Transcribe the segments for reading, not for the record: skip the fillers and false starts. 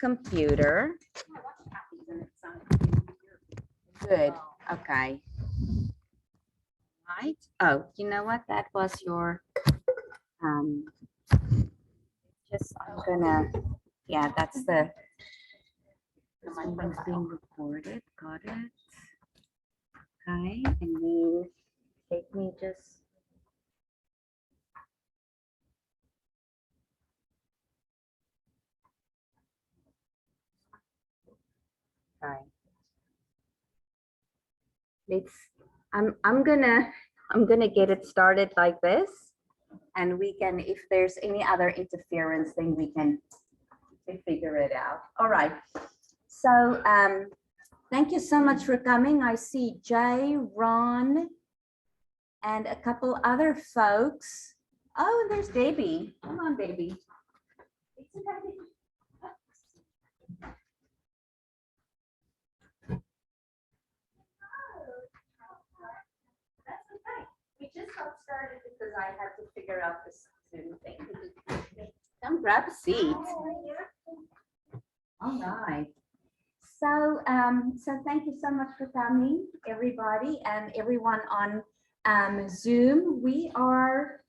computer. Good. Okay. Right. Oh, you know what? That was your just I'm gonna that's the one's being recorded. Got it. Okay, and then take me just right. Let's I'm gonna get it started like this, and we can, if there's any other interference, then we can figure it out. All right. So thank you so much for coming. I see Jay, Ron, and a couple other folks. Oh, and there's Debbie. Come on, baby. We just got started because I had to figure out this Zoom thing. Come grab a seat. All right. So, so thank you so much for coming, everybody, and everyone on Zoom. We are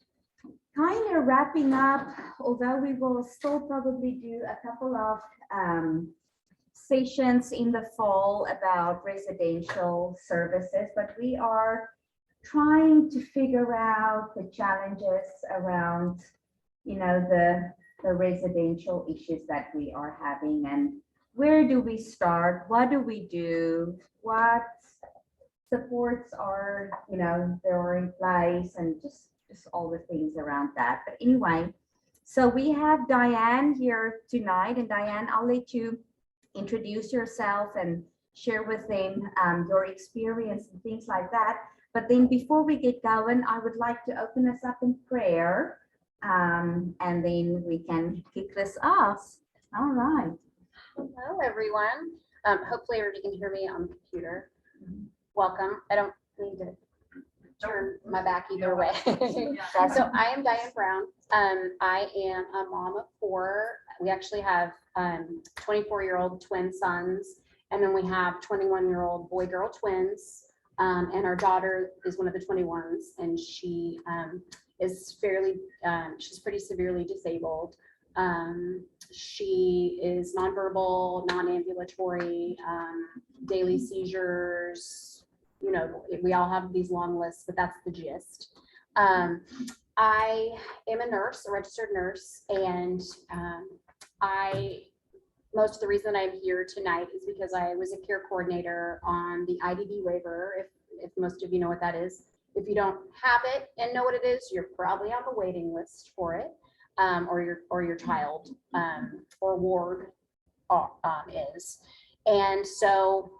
kind of wrapping up, although we will still probably do a couple of sessions in the fall about residential services, but we are trying to figure out the challenges around, you know, the residential issues that we are having, and where do we start? What do we do? What supports are, you know, there are in place, and just all the things around that. But anyway, so we have Diane here tonight, and Diane, I'll let you introduce yourself and share with them your experience and things like that. But then before we get going, I would like to open us up in prayer, and then we can kick this off. All right. Hello, everyone. Hopefully everybody can hear me on the computer. Welcome. I don't need to turn my back either way. So I am Diane Brown. I am a mom of 4. We actually have 24-year-old twin sons, and then we have 21-year-old boy-girl twins. And our daughter is one of the 21s, and she is she's pretty severely disabled. She is nonverbal, non-ambulatory, daily seizures. You know, we all have these long lists, but that's the gist. I am a nurse, a registered nurse, and most of the reason I'm here tonight is because I was a care coordinator on the IDD waiver, if most of you know what that is. If you don't have it and know what it is, you're probably on the waiting list for it, or your child or ward is. And so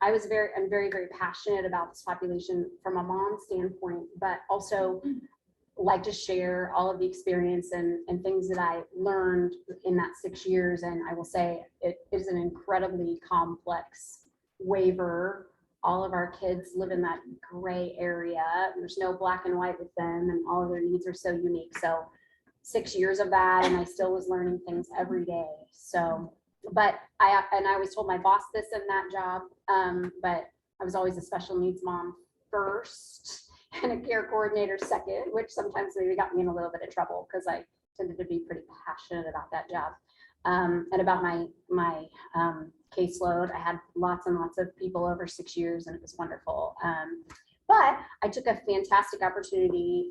I'm very, very passionate about this population from a mom standpoint, but also like to share all of the experience and things that I learned in that 6 years. And I will say it is an incredibly complex waiver. All of our kids live in that gray area. There's no black and white with them, and all of their needs are so unique. So 6 years of that, and I still was learning things every day. So, but I always told my boss this in that job, but I was always a special needs mom first and a care coordinator second, which sometimes maybe got me in a little bit of trouble because I tended to be pretty passionate about that job, and about my caseload. I had lots and lots of people over 6 years, and it was wonderful. But I took a fantastic opportunity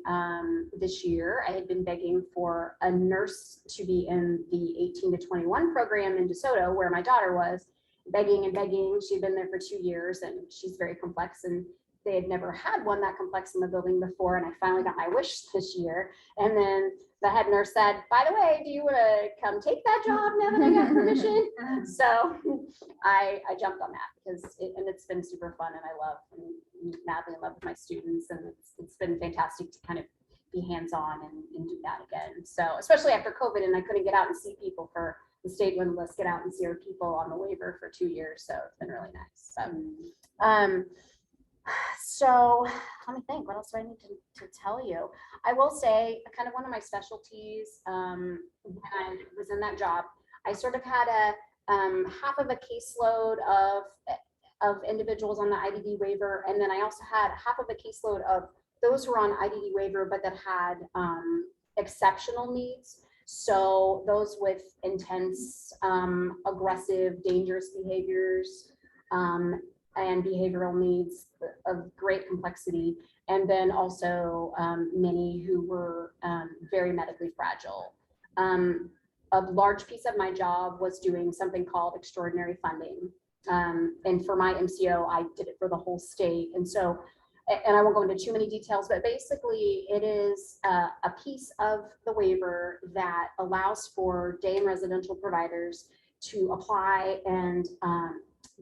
this year. I had been begging for a nurse to be in the 18 to 21 program in DeSoto, where my daughter was, begging and begging. She'd been there for 2 years, and she's very complex, and they had never had one that complex in the building before. And I finally got my wish this year. And then the head nurse said, by the way, do you want to come take that job now that I got permission? So I jumped on that because it's been super fun, and I'm madly in love with my students, and it's been fantastic to kind of be hands-on and do that again. So especially after COVID, and I couldn't get out and see people for the state wouldn't let us get out and see our people on the waiver for 2 years. So it's been really nice. So let me think, what else do I need to tell you? I will say kind of one of my specialties when I was in that job, I sort of had half of a caseload of individuals on the IDD waiver. And then I also had half of a caseload of those who were on IDD waiver, but that had exceptional needs. So those with intense, aggressive, dangerous behaviors, and behavioral needs of great complexity. And then also many who were very medically fragile. A large piece of my job was doing something called extraordinary funding. And for my MCO, I did it for the whole state. And so, and I won't go into too many details, but basically it is a piece of the waiver that allows for day and residential providers to apply and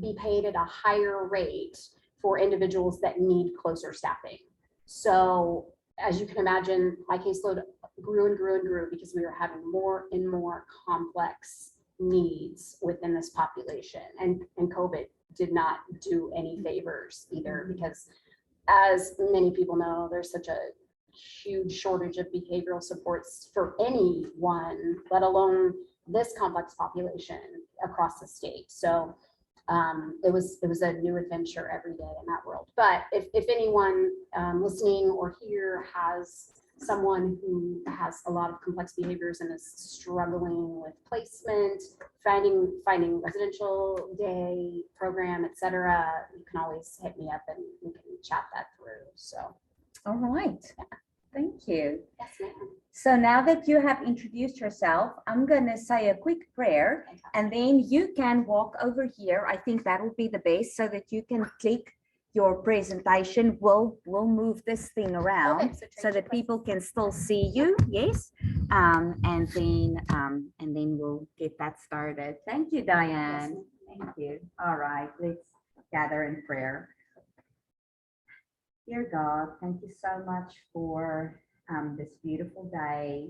be paid at a higher rate for individuals that need closer staffing. So as you can imagine, my caseload grew and grew and grew because we were having more and more complex needs within this population. And COVID did not do any favors either, because as many people know, there's such a huge shortage of behavioral supports for anyone, let alone this complex population across the state. So it was a new adventure every day in that world. But if anyone listening or here has someone who has a lot of complex behaviors and is struggling with placement, finding residential day program, etc., you can always hit me up and we can chat that through. So, all right. Yeah. Thank you. Yes, ma'am. So now that you have introduced yourself, I'm going to say a quick prayer and then you can walk over here. I think that will be the best so that you can click your presentation. We'll move this thing around so that people can still see you. Yes. And then we'll get that started. Thank you, Diane. Thank you. All right, let's gather in prayer. Dear God, thank you so much for this beautiful day.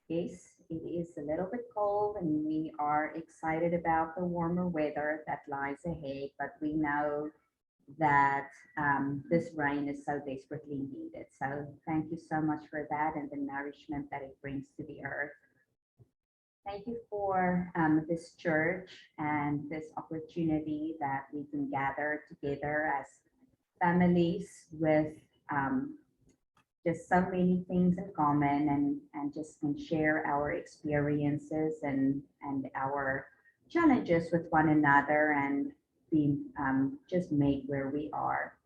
Yes, it is a little bit cold and we are excited about the warmer weather that lies ahead, but we know that this rain is so desperately needed. So thank you so much for that and the nourishment that it brings to the earth. Thank you for this church and this opportunity that we can gather together as families with just so many things in common and just can share our experiences and our challenges with one another and be just made where we are.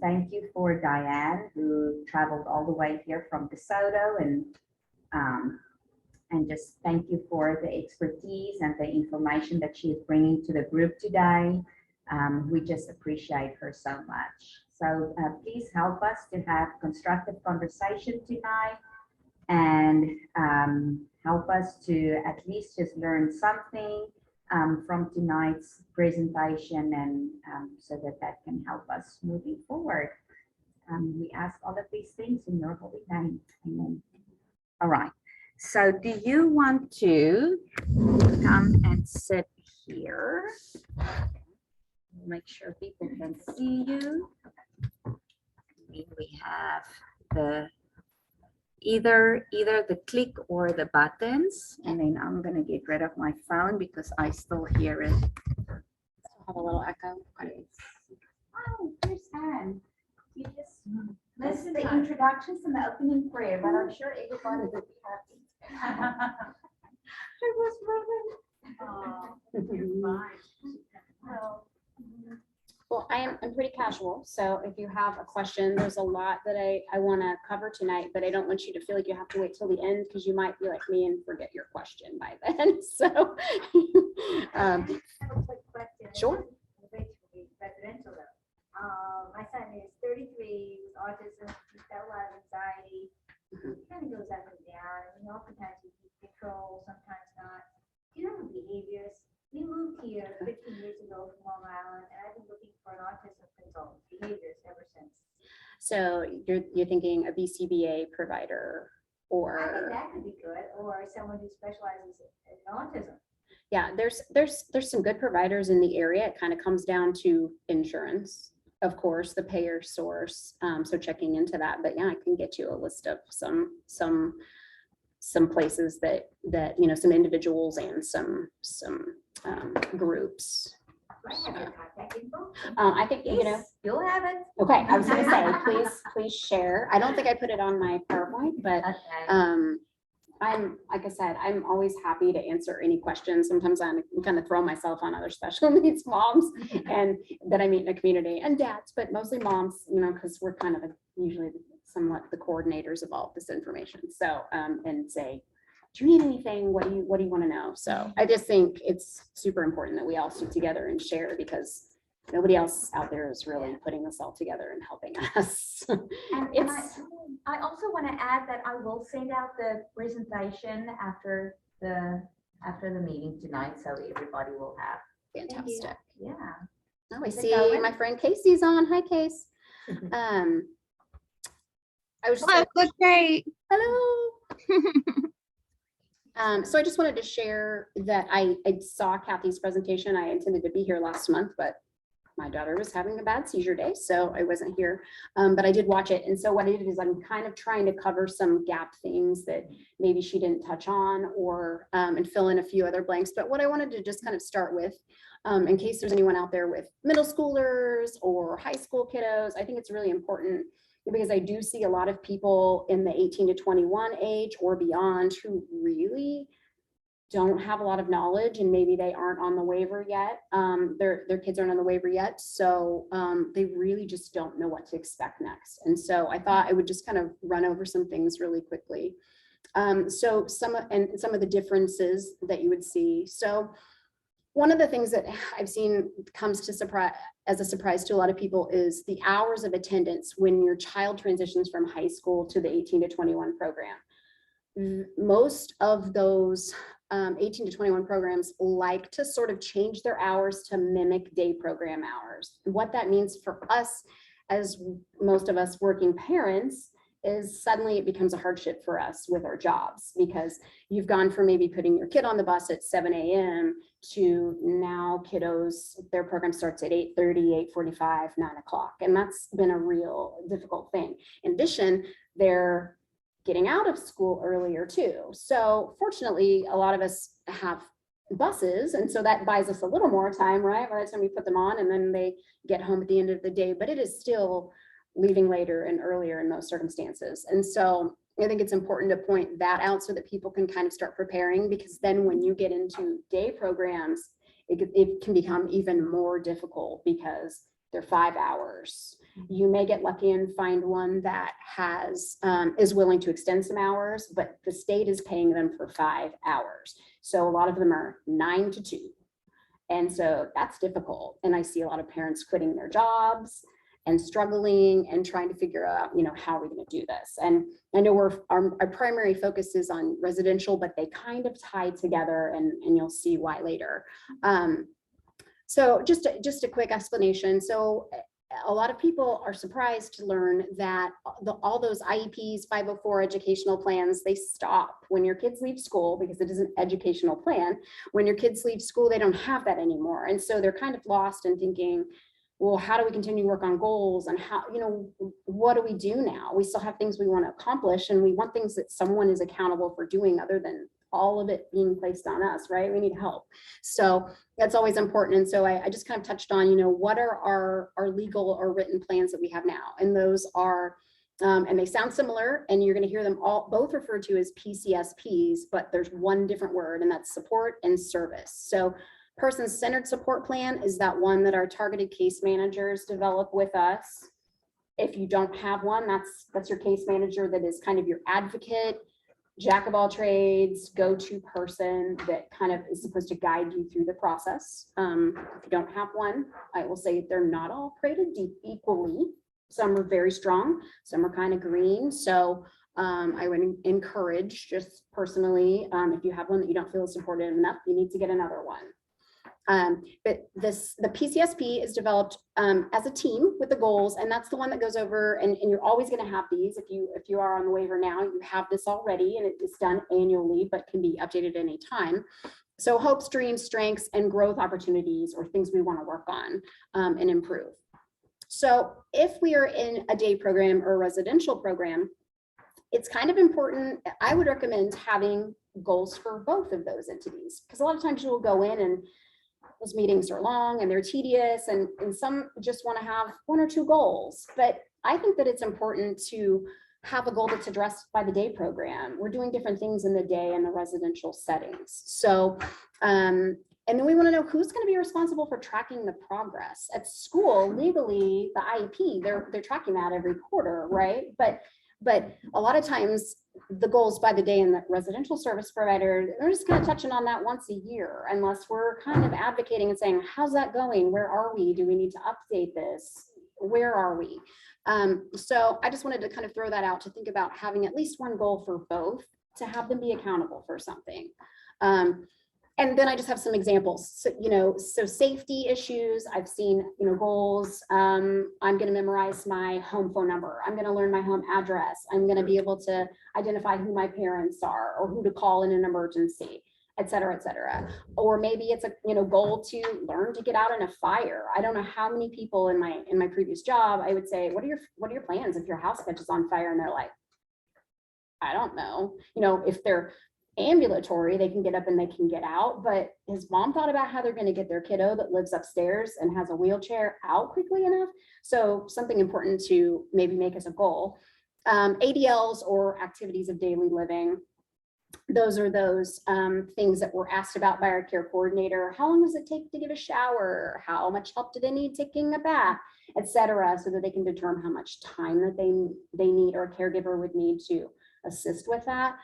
Thank you for Diane, who traveled all the way here from DeSoto, and just thank you for the expertise and the information that she is bringing to the group today. We just appreciate her so much. So please help us to have constructive conversation tonight and help us to at least just learn something from tonight's presentation and so that can help us moving forward. We ask all of these things in your holy name. Amen. All right. So do you want to come and sit here? Make sure people can see you. We have the either the click or the buttons, and then I'm gonna get rid of my phone because I still hear it. Have a little echo. Oh, here's Anne. You just listen to the introductions and the opening prayer, but I'm sure everybody would be happy. It was moving. Oh, you're fine. Well, I'm pretty casual, so if you have a question, there's a lot that I want to cover tonight, but I don't want you to feel like you have to wait till the end because you might be like me and forget your question by then. So, I have a quick question. Sure. Residential though. My son is 33 with autism. He's got a lot of anxiety. He kind of goes up and down. And oftentimes he keeps control, sometimes not. Do you know behaviors? We moved here 15 years ago from Long Island, and I've been looking for an autism consultant behaviors ever since. So you're thinking a BCBA provider, I think or that could be good, or someone who specializes in autism. yeah, there's some good providers in the area. It kind of comes down to insurance, of course, the payer source. So checking into that, but yeah, I can get you a list of some places that some individuals and some groups. Do I have your contact info? I think, you know, Yes, you'll have it. okay, I was gonna say, please share. I don't think I put it on my PowerPoint, but Okay. like I said, I'm always happy to answer any questions. Sometimes I'm kind of throw myself on other special needs moms and that I meet in the community, and dads, but mostly moms, you know, because we're kind of usually somewhat the coordinators of all this information. So, and say, do you need anything? What do you want to know? So I just think it's super important that we all stick together and share, because nobody else out there is really putting this all together and helping us. And It's I also want to add that I will send out the presentation after the meeting tonight, so everybody will have. fantastic. Yeah. Oh, I Is it see going? my friend Casey's on. Hi, Case. I was just Hello, gonna- good, great. hello. So I just wanted to share that I saw Kathy's presentation. I intended to be here last month, but my daughter was having a bad seizure day, so I wasn't here. But I did watch it. And so what I did is I'm kind of trying to cover some gap things that maybe she didn't touch on, or and fill in a few other blanks. But what I wanted to just kind of start with, in case there's anyone out there with middle schoolers or high school kiddos, I think it's really important, because I do see a lot of people in the 18 to 21 age or beyond who really don't have a lot of knowledge, and maybe they aren't on the waiver yet. Their kids aren't on the waiver yet. So they really just don't know what to expect next. And so I thought I would just kind of run over some things really quickly. So some of the differences that you would see. So one of the things that I've seen comes to as a surprise to a lot of people is the hours of attendance when your child transitions from high school to the 18 to 21 program. Most of those 18 to 21 programs like to sort of change their hours to mimic day program hours. What that means for us, as most of us working parents, is suddenly it becomes a hardship for us with our jobs, because you've gone from maybe putting your kid on the bus at 7 a.m. to now kiddos, their program starts at 8:30, 8:45, 9 o'clock. And that's been a real difficult thing. In addition, they're getting out of school earlier too. So fortunately, a lot of us have buses, and so that buys us a little more time, right? By the time we put them on, and then they get home at the end of the day, but it is still leaving later and earlier in most circumstances. And so I think it's important to point that out so that people can kind of start preparing, because then when you get into day programs, it can become even more difficult because they're 5 hours. You may get lucky and find one that has is willing to extend some hours, but the state is paying them for 5 hours. So a lot of them are 9 to 2. And so that's difficult. And I see a lot of parents quitting their jobs and struggling and trying to figure out, you know, how are we going to do this? And I know our primary focus is on residential, but they kind of tie together, and you'll see why later. So just a quick explanation. So a lot of people are surprised to learn that all those IEPs, 504 educational plans, they stop when your kids leave school, because it is an educational plan. When your kids leave school, they don't have that anymore. And so they're kind of lost in thinking, well, how do we continue to work on goals, and how, you know, what do we do now? We still have things we want to accomplish, and we want things that someone is accountable for doing, other than all of it being placed on us, right? We need help. So that's always important. And so I just kind of touched on, you know, what are our legal or written plans that we have now? And those are, and they sound similar, and you're going to hear them both referred to as PCSPs, but there's one different word, and that's support and service. So person-centered support plan is that one that our targeted case managers develop with us. If you don't have one, that's your case manager that is kind of your advocate, jack of all trades, go-to person that kind of is supposed to guide you through the process. If you don't have one, I will say they're not all created equally. Some are very strong, some are kind of green. So I would encourage, just personally, if you have one that you don't feel is supportive enough, you need to get another one. But the PCSP is developed as a team with the goals, and that's the one that goes over, and you're always going to have these. If you are on the waiver now, you have this already, and it's done annually, but can be updated any time. So hopes, dreams, strengths, and growth opportunities, or things we want to work on and improve. So if we are in a day program or a residential program, it's kind of important. I would recommend having goals for both of those entities, because a lot of times you will go in and those meetings are long and they're tedious, and some just want to have 1 or 2 goals. But I think that it's important to have a goal that's addressed by the day program. We're doing different things in the day in the residential settings. So, and then we want to know who's going to be responsible for tracking the progress at school. Legally, the IEP, they're tracking that every quarter, right? But a lot of times the goals by the day in the residential service provider, they're just kind of touching on that once a year, unless we're kind of advocating and saying, how's that going? Where are we? Do we need to update this? Where are we? So I just wanted to kind of throw that out to think about having at least one goal for both, to have them be accountable for something. And then I just have some examples. So, so safety issues, I've seen, goals. I'm going to memorize my home phone number. I'm going to learn my home address. I'm going to be able to identify who my parents are or who to call in an emergency, et cetera, et cetera. Or maybe it's a, goal to learn to get out in a fire. I don't know how many people in my previous job, I would say, what are your plans if your house catches on fire? And they're like, I don't know. If they're ambulatory, they can get up and they can get out, but has mom thought about how they're going to get their kiddo that lives upstairs and has a wheelchair out quickly enough? So something important to maybe make as a goal. ADLs, or activities of daily living. Those are those things that were asked about by our care coordinator. How long does it take to get a shower? How much help do they need taking a bath, et cetera, so that they can determine how much time that they need, or a caregiver would need to assist with that.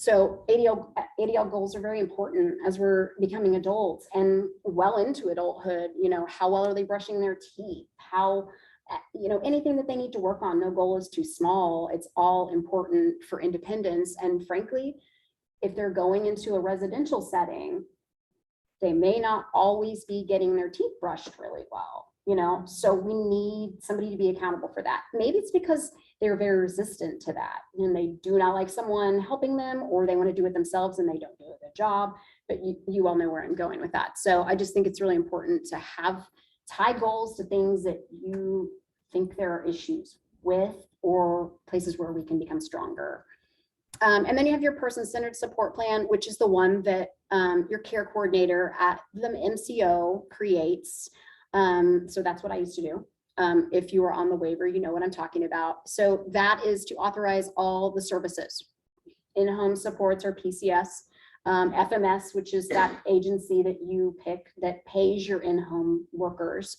So ADL goals are very important as we're becoming adults and well into adulthood. How well are they brushing their teeth? How, anything that they need to work on. No goal is too small. It's all important for independence. And frankly, if they're going into a residential setting, they may not always be getting their teeth brushed really well. So we need somebody to be accountable for that. Maybe it's because they're very resistant to that and they do not like someone helping them, or they want to do it themselves and they don't do a good job. But you all know where I'm going with that. So I just think it's really important to tie goals to things that you think there are issues with, or places where we can become stronger. And then you have your person-centered support plan, which is the one that your care coordinator at the MCO creates. So that's what I used to do. If you were on the waiver, you know what I'm talking about. So that is to authorize all the services, in-home supports, or PCS, FMS, which is that agency that you pick that pays your in-home workers,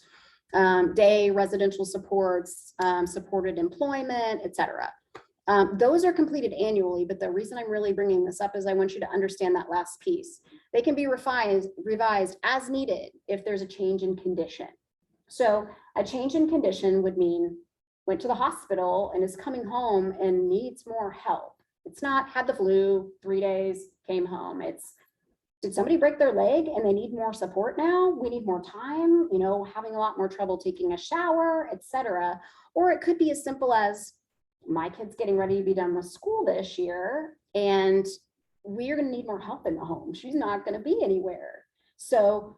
day residential supports, supported employment, et cetera. Those are completed annually, but the reason I'm really bringing this up is I want you to understand that last piece. They can be revised as needed if there's a change in condition. So a change in condition would mean went to the hospital and is coming home and needs more help. It's not had the flu 3 days, came home. It's, did somebody break their leg and they need more support now? We need more time, having a lot more trouble taking a shower, et cetera. Or it could be as simple as, my kid's getting ready to be done with school this year and we're going to need more help in the home. She's not going to be anywhere. So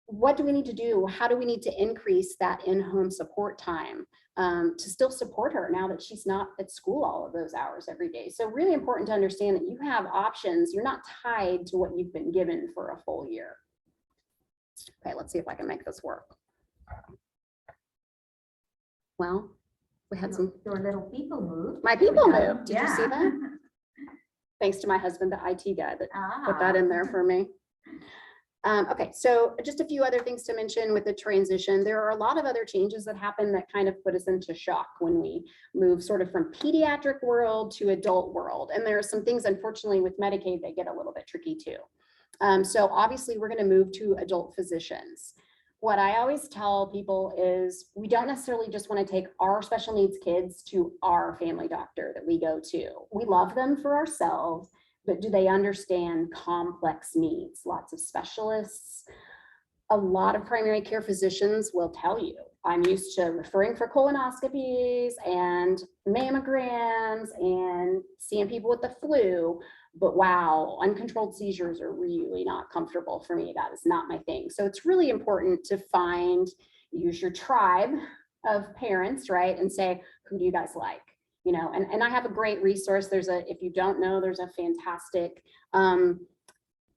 what do we need to do? How do we need to increase that in-home support time to still support her now that she's not at school all of those hours every day? So really important to understand that you have options. You're not tied to what you've been given for a full year. Okay, let's see if I can make this work. Well, we had some. Your little people moved. My people moved. Did you see that? Thanks to my husband, the IT guy, that put that in there for me. Okay, so just a few other things to mention with the transition. There are a lot of other changes that happen that kind of put us into shock when we move sort of from pediatric world to adult world. And there are some things, unfortunately, with Medicaid that get a little bit tricky too. So obviously we're going to move to adult physicians. What I always tell people is we don't necessarily just want to take our special needs kids to our family doctor that we go to. We love them for ourselves, but do they understand complex needs? Lots of specialists, a lot of primary care physicians will tell you, I'm used to referring for colonoscopies and mammograms and seeing people with the flu, but wow, uncontrolled seizures are really not comfortable for me. That is not my thing. So it's really important to use your tribe of parents, right? And say, who do you guys like? And I have a great resource. If you don't know, there's a fantastic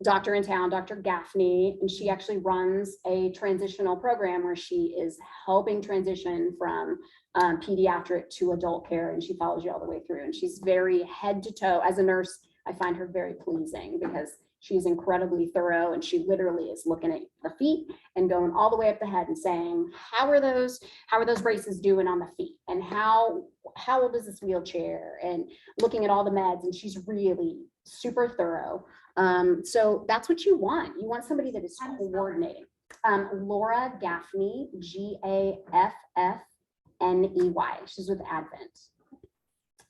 doctor in town, Dr. Gaffney, and she actually runs a transitional program where she is helping transition from pediatric to adult care, and she follows you all the way through. And she's very head to toe. As a nurse, I find her very pleasing because she's incredibly thorough, and she literally is looking at the feet and going all the way up the head and saying, how are those braces doing on the feet? And how old is this wheelchair? And looking at all the meds, and she's really super thorough. So that's what you want. You want somebody that is coordinating. Laura Gaffney, Gaffney. She's with Advent.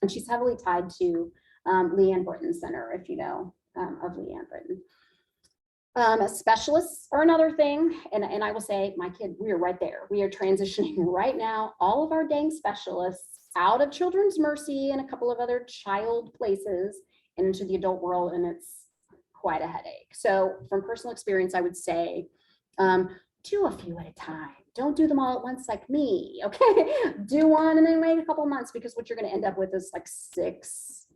And she's heavily tied to Leanne Britton Center, if you know of Leanne Britton. Specialists are another thing. And I will say, my kid, we are right there. We are transitioning right now, all of our dang specialists out of Children's Mercy and a couple of other child places and into the adult world. And it's quite a headache. So from personal experience, I would say, do a few at a time. Don't do them all at once like me, okay? Do one and then wait a couple months, because what you're gonna end up with is like 6,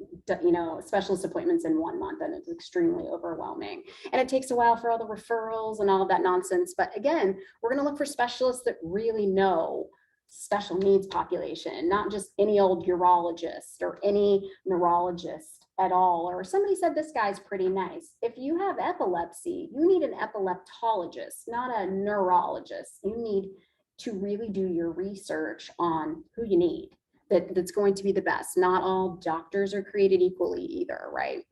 specialist appointments in 1 month, and it's extremely overwhelming. And it takes a while for all the referrals and all of that nonsense. But again, we're gonna look for specialists that really know special needs population, not just any old urologist or any neurologist at all. Or somebody said this guy's pretty nice. If you have epilepsy, you need an epileptologist, not a neurologist. You need to really do your research on who you need that's going to be the best. Not all doctors are created equally either, right?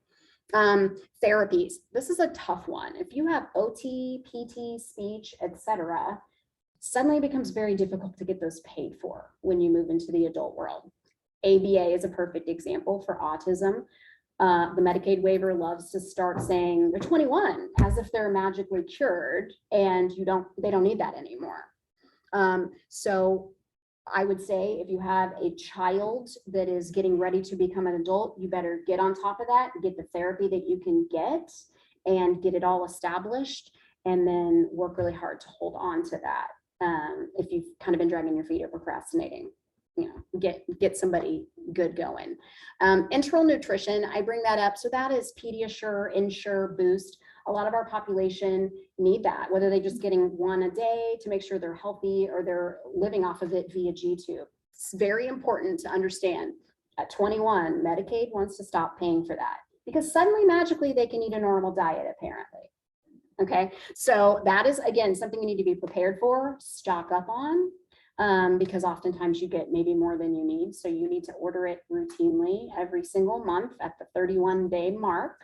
Therapies. This is a tough one. If you have OT, PT, speech, etc., suddenly it becomes very difficult to get those paid for when you move into the adult world. ABA is a perfect example for autism. The Medicaid waiver loves to start saying they're 21 as if they're magically cured, and they don't need that anymore. So I would say if you have a child that is getting ready to become an adult, you better get on top of that, get the therapy that you can get and get it all established, and then work really hard to hold on to that. If you've kind of been dragging your feet or procrastinating, get somebody good going. Enteral nutrition, I bring that up. So that is Pediasure, Ensure, Boost. A lot of our population need that, whether they're just getting one a day to make sure they're healthy or they're living off of it via G-tube. It's very important to understand at 21, Medicaid wants to stop paying for that because suddenly magically they can eat a normal diet apparently. Okay, so that is, again, something you need to be prepared for, stock up on, because oftentimes you get maybe more than you need. So you need to order it routinely every single month at the 31-day mark.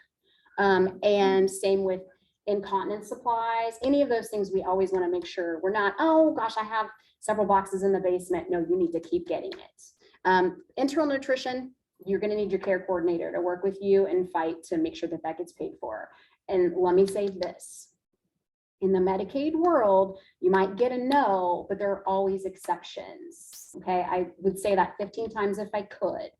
And same with incontinence supplies, any of those things, we always want to make sure we're not, oh gosh, I have several boxes in the basement. No, you need to keep getting it. Enteral nutrition, you're going to need your care coordinator to work with you and fight to make sure that that gets paid for. And let me say this. In the Medicaid world, you might get a no, but there are always exceptions. Okay, I would say that 15 times if I could.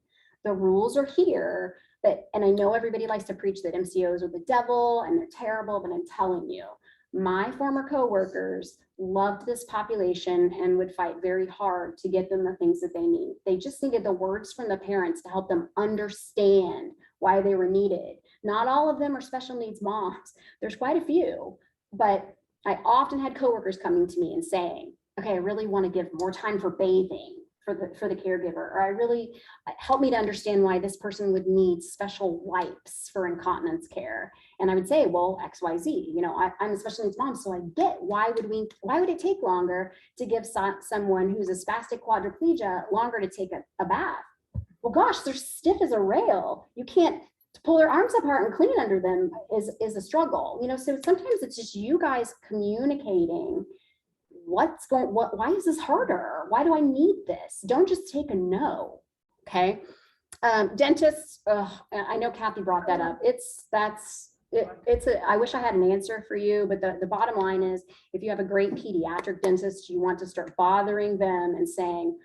The rules are here, and I know everybody likes to preach that MCOs are the devil and they're terrible, but I'm telling you, my former coworkers loved this population and would fight very hard to get them the things that they need. They just needed the words from the parents to help them understand why they were needed. Not all of them are special needs moms. There's quite a few. But I often had coworkers coming to me and saying, okay, I really want to give more time for bathing for the caregiver, or I really help me to understand why this person would need special wipes for incontinence care. And I would say, well, XYZ, I'm a special needs mom, so I get why would it take longer to give someone who's a spastic quadriplegia longer to take a bath? Well, gosh, they're stiff as a rail. You can't pull their arms apart and clean under them is a struggle, so sometimes it's just you guys communicating why is this harder? Why do I need this? Don't just take a no, okay? Dentists, I know Kathy brought that up. I wish I had an answer for you, but the bottom line is if you have a great pediatric dentist, you want to start bothering them and saying,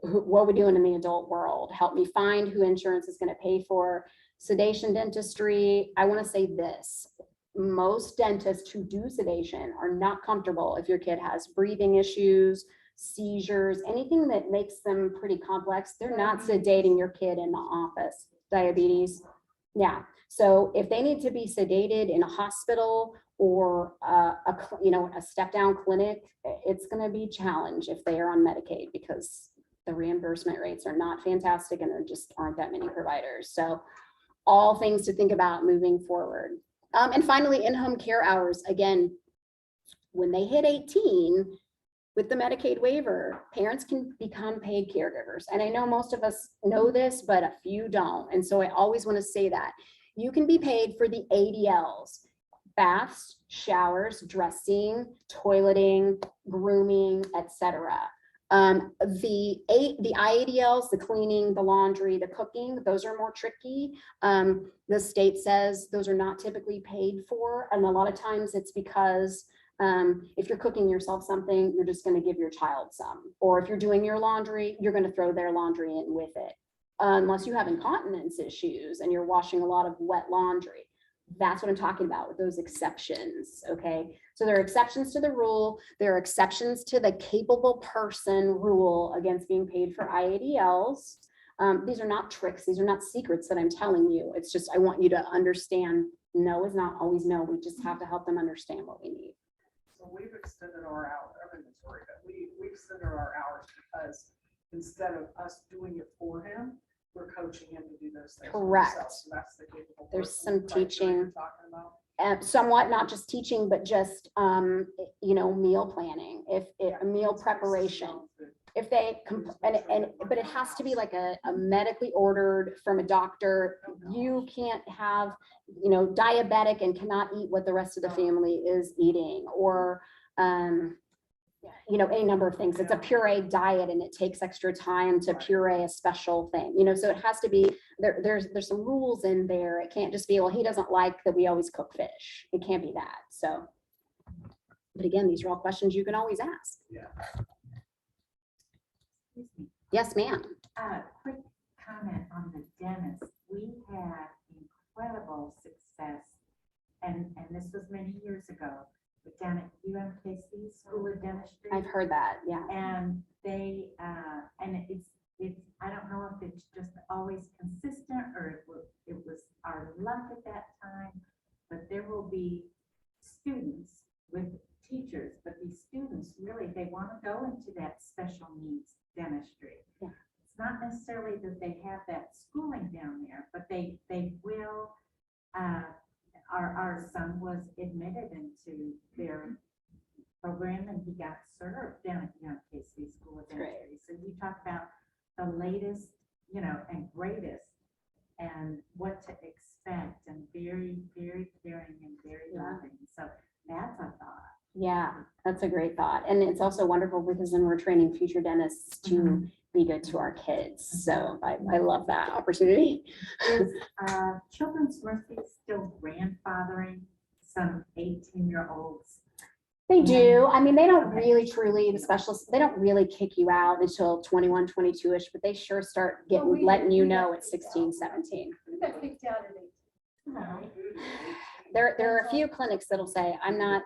what are we doing in the adult world? Help me find who insurance is going to pay for. Sedation dentistry, I want to say this. Most dentists who do sedation are not comfortable if your kid has breathing issues, seizures, anything that makes them pretty complex. They're not sedating your kid in the office. Diabetes. Yeah. So if they need to be sedated in a hospital or a step down clinic, it's going to be a challenge if they are on Medicaid, because the reimbursement rates are not fantastic and there just aren't that many providers. So all things to think about moving forward. And finally, in-home care hours, again, when they hit 18 with the Medicaid waiver, parents can become paid caregivers. And I know most of us know this, but a few don't. And so I always want to say that you can be paid for the ADLs: baths, showers, dressing, toileting, grooming, etc. The IADLs, the cleaning, the laundry, the cooking, those are more tricky. The state says those are not typically paid for. And a lot of times it's because if you're cooking yourself something, you're just going to give your child some. Or if you're doing your laundry, you're going to throw their laundry in with it. Unless you have incontinence issues and you're washing a lot of wet laundry. That's what I'm talking about with those exceptions, okay? So there are exceptions to the rule. There are exceptions to the capable person rule against being paid for IADLs. These are not tricks. These are not secrets that I'm telling you. It's just, I want you to understand, no is not always no. We just have to help them understand what we need. So we've extended our hours, inventory, but we've extended our hours because instead of us doing it for him, we're coaching him to do those things. Correct. So that's the capable. There's person some criteria teaching. you're talking about. Somewhat, not just teaching, but just, meal planning, a meal preparation. If they, but it has to be like a medically ordered from a doctor. You can't have, diabetic and cannot eat what the rest of the family is eating, or, any number of things. It's a puree diet and it takes extra time to puree a special thing, so it has to be, there's some rules in there. It can't just be, well, he doesn't like that we always cook fish. It can't be that. So, but again, these are all questions you can always ask. Yeah. Yes, ma'am. Quick comment on the dentist. We had incredible success, and this was many years ago, but down at UMKC School of Dentistry. I've heard that, yeah. And they, and it's, I don't know if it's just always consistent or it was our luck at that time, but there will be students with teachers, but these students really, they want to go into that special needs dentistry. Yeah. It's not necessarily that they have that schooling down there, but they will. Our son was admitted into their program and he got served down at UMKC School of Dentistry. So you talk about the latest, and greatest, and what to expect, and very, very caring and very loving. So that's a thought. Yeah, that's a great thought. And it's also wonderful because then we're training future dentists to be good to our kids. So I love that opportunity. Is Children's Mercy still grandfathering some 18-year-olds? They do. I mean, they don't really truly, the specialists, they don't really kick you out until 21, 22-ish, but they sure start letting you know at 16, 17. We got kicked out at 18. There are a few clinics that'll say, I'm not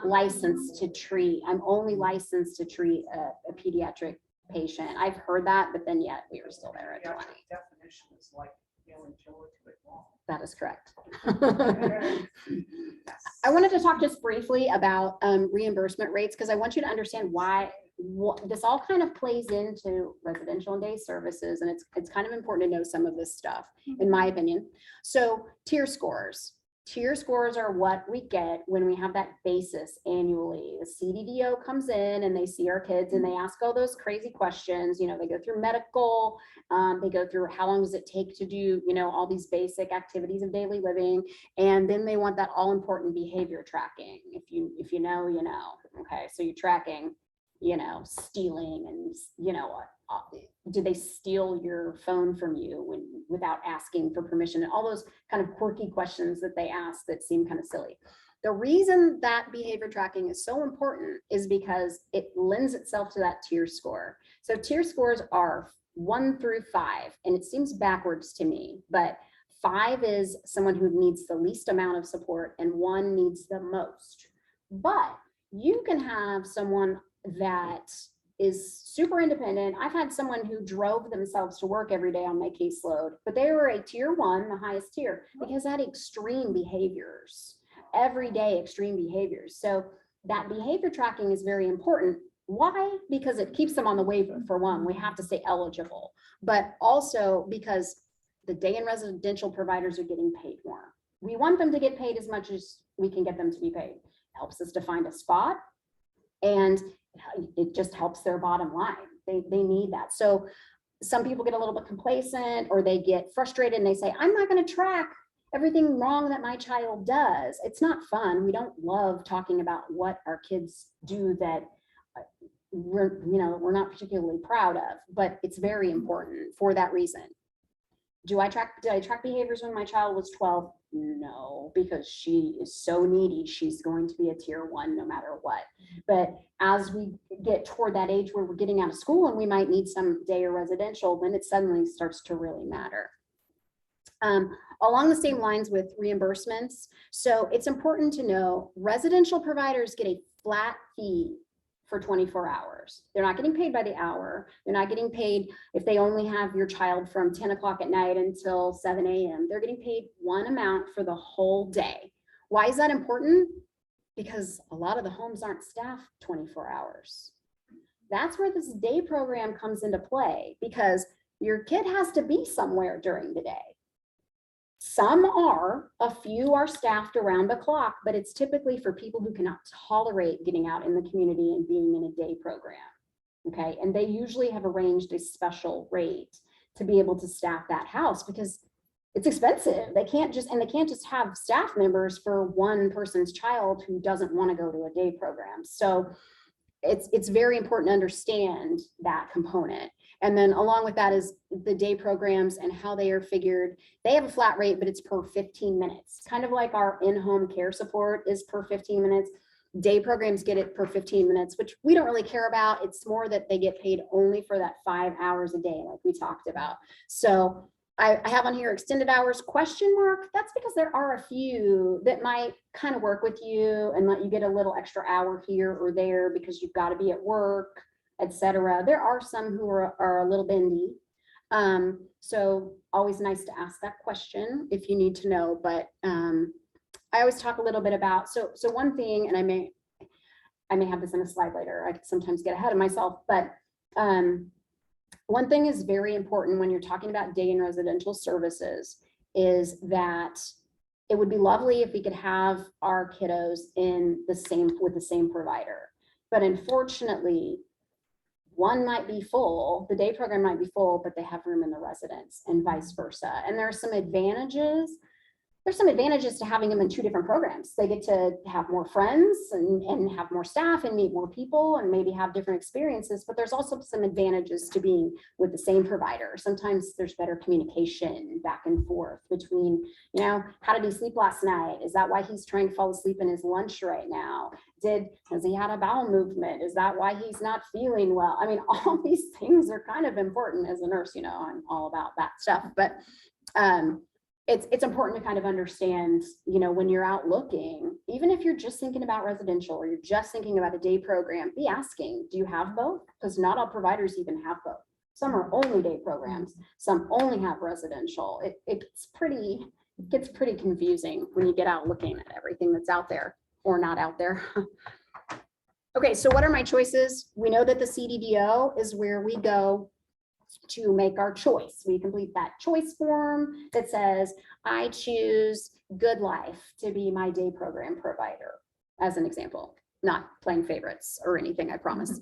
licensed to treat. I'm only licensed to treat a pediatric patient. I've heard that, but then yet we were still there at 20. Definition is like failing children to it long. That is correct. I wanted to talk just briefly about reimbursement rates, because I want you to understand why this all kind of plays into residential and day services. And it's kind of important to know some of this stuff, in my opinion. So tier scores. Tier scores are what we get when we have that basis annually. The CDDO comes in and they see our kids and they ask all those crazy questions. They go through medical, they go through how long does it take to do, all these basic activities of daily living. And then they want that all important behavior tracking. If you know, you know. Okay, so you're tracking, stealing and, did they steal your phone from you without asking for permission, and all those kind of quirky questions that they ask that seem kind of silly. The reason that behavior tracking is so important is because it lends itself to that tier score. So tier scores are 1 through 5, and it seems backwards to me, but 5 is someone who needs the least amount of support and 1 needs the most. But you can have someone that is super independent. I've had someone who drove themselves to work every day on my caseload, but they were a tier 1, the highest tier, because I had extreme behaviors, everyday extreme behaviors. So that behavior tracking is very important. Why? Because it keeps them on the waiver. For one, we have to stay eligible, but also because the day and residential providers are getting paid more. We want them to get paid as much as we can get them to be paid. It helps us to find a spot, and it just helps their bottom line. They need that. So some people get a little bit complacent, or they get frustrated and they say, I'm not going to track everything wrong that my child does. It's not fun. We don't love talking about what our kids do that we're not particularly proud of, but it's very important for that reason. Did I track behaviors when my child was 12? No, because she is so needy. She's going to be a tier 1 no matter what. But as we get toward that age where we're getting out of school and we might need some day or residential, then it suddenly starts to really matter. Along the same lines with reimbursements. So it's important to know residential providers get a flat fee for 24 hours. They're not getting paid by the hour. They're not getting paid if they only have your child from 10 o'clock at night until 7 a.m. They're getting paid one amount for the whole day. Why is that important? Because a lot of the homes aren't staffed 24 hours. That's where this day program comes into play, because your kid has to be somewhere during the day. Some are, a few are staffed around the clock, but it's typically for people who cannot tolerate getting out in the community and being in a day program. Okay, and they usually have arranged a special rate to be able to staff that house, because it's expensive. They can't just have staff members for one person's child who doesn't want to go to a day program. So it's very important to understand that component. And then along with that is the day programs and how they are figured. They have a flat rate, but it's per 15 minutes, kind of like our in-home care support is per 15 minutes. Day programs get it per 15 minutes, which we don't really care about. It's more that they get paid only for that 5 hours a day, like we talked about. So I have on here extended hours question mark. That's because there are a few that might kind of work with you and let you get a little extra hour here or there because you've got to be at work, etc. There are some who are a little bendy. So always nice to ask that question if you need to know, but I always talk a little bit about, so one thing, and I may have this in a slide later, I sometimes get ahead of myself, but one thing is very important when you're talking about day and residential services is that it would be lovely if we could have our kiddos with the same provider. But unfortunately, one might be full, the day program might be full, but they have room in the residence and vice versa. And there are some advantages. There's some advantages to having them in 2 different programs. They get to have more friends and have more staff and meet more people and maybe have different experiences, but there's also some advantages to being with the same provider. Sometimes there's better communication back and forth between, how did he sleep last night? Is that why he's trying to fall asleep in his lunch right now? Has he had a bowel movement? Is that why he's not feeling well? I mean, all these things are kind of important as a nurse, I'm all about that stuff, but it's important to kind of understand, when you're out looking, even if you're just thinking about residential or you're just thinking about a day program, be asking, do you have both? Because not all providers even have both. Some are only day programs. Some only have residential. It gets pretty confusing when you get out looking at everything that's out there or not out there. Okay, so what are my choices? We know that the CDDO is where we go to make our choice. We complete that choice form that says, I choose Good Life to be my day program provider, as an example, not playing favorites or anything, I promise.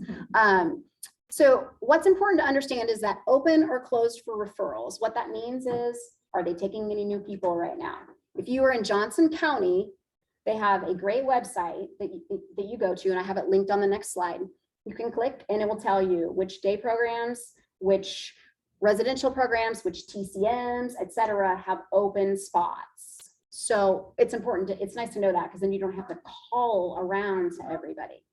So what's important to understand is that open or closed for referrals. What that means is, are they taking any new people right now? If you are in Johnson County, they have a great website that you go to, and I have it linked on the next slide. You can click and it will tell you which day programs, which residential programs, which TCMs, etc., have open spots. So it's nice to know that, because then you don't have to call around to everybody.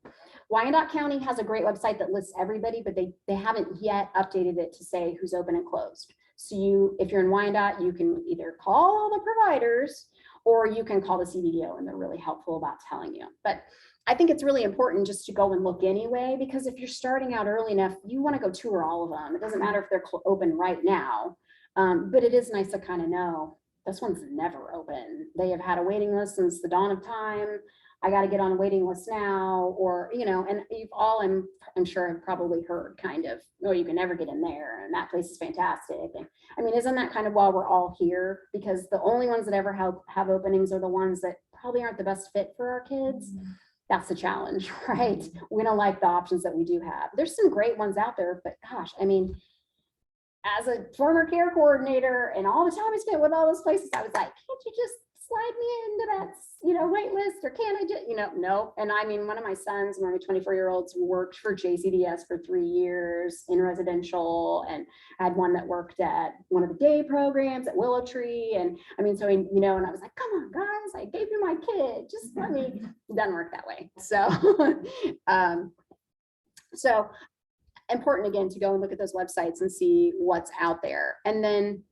Wyandotte County has a great website that lists everybody, but they haven't yet updated it to say who's open and closed. So if you're in Wyandotte, you can either call all the providers, or you can call the CDDO and they're really helpful about telling you. But I think it's really important just to go and look anyway, because if you're starting out early enough, you want to go tour all of them. It doesn't matter if they're open right now, but it is nice to kind of know this one's never open. They have had a waiting list since the dawn of time. I got to get on a waiting list now, or, you know, and you've all, I'm sure have probably heard kind of, oh, you can never get in there and that place is fantastic. And I mean, isn't that kind of why we're all here? Because the only ones that ever have openings are the ones that probably aren't the best fit for our kids. That's the challenge, right? We don't like the options that we do have. There's some great ones out there, but gosh, I mean, as a former care coordinator and all the time I spent with all those places, I was like, can't you just slide me into that, you know, wait list, or can I just, you know, no. And I mean, one of my sons, one of my 24-year-olds worked for JCDS for 3 years in residential, and I had one that worked at one of the day programs at Willow Tree. And I mean, so, you know, and I was like, come on guys, I gave you my kid, just let me, it doesn't work that way. So, so important again to go and look at those websites and see what's out there. And then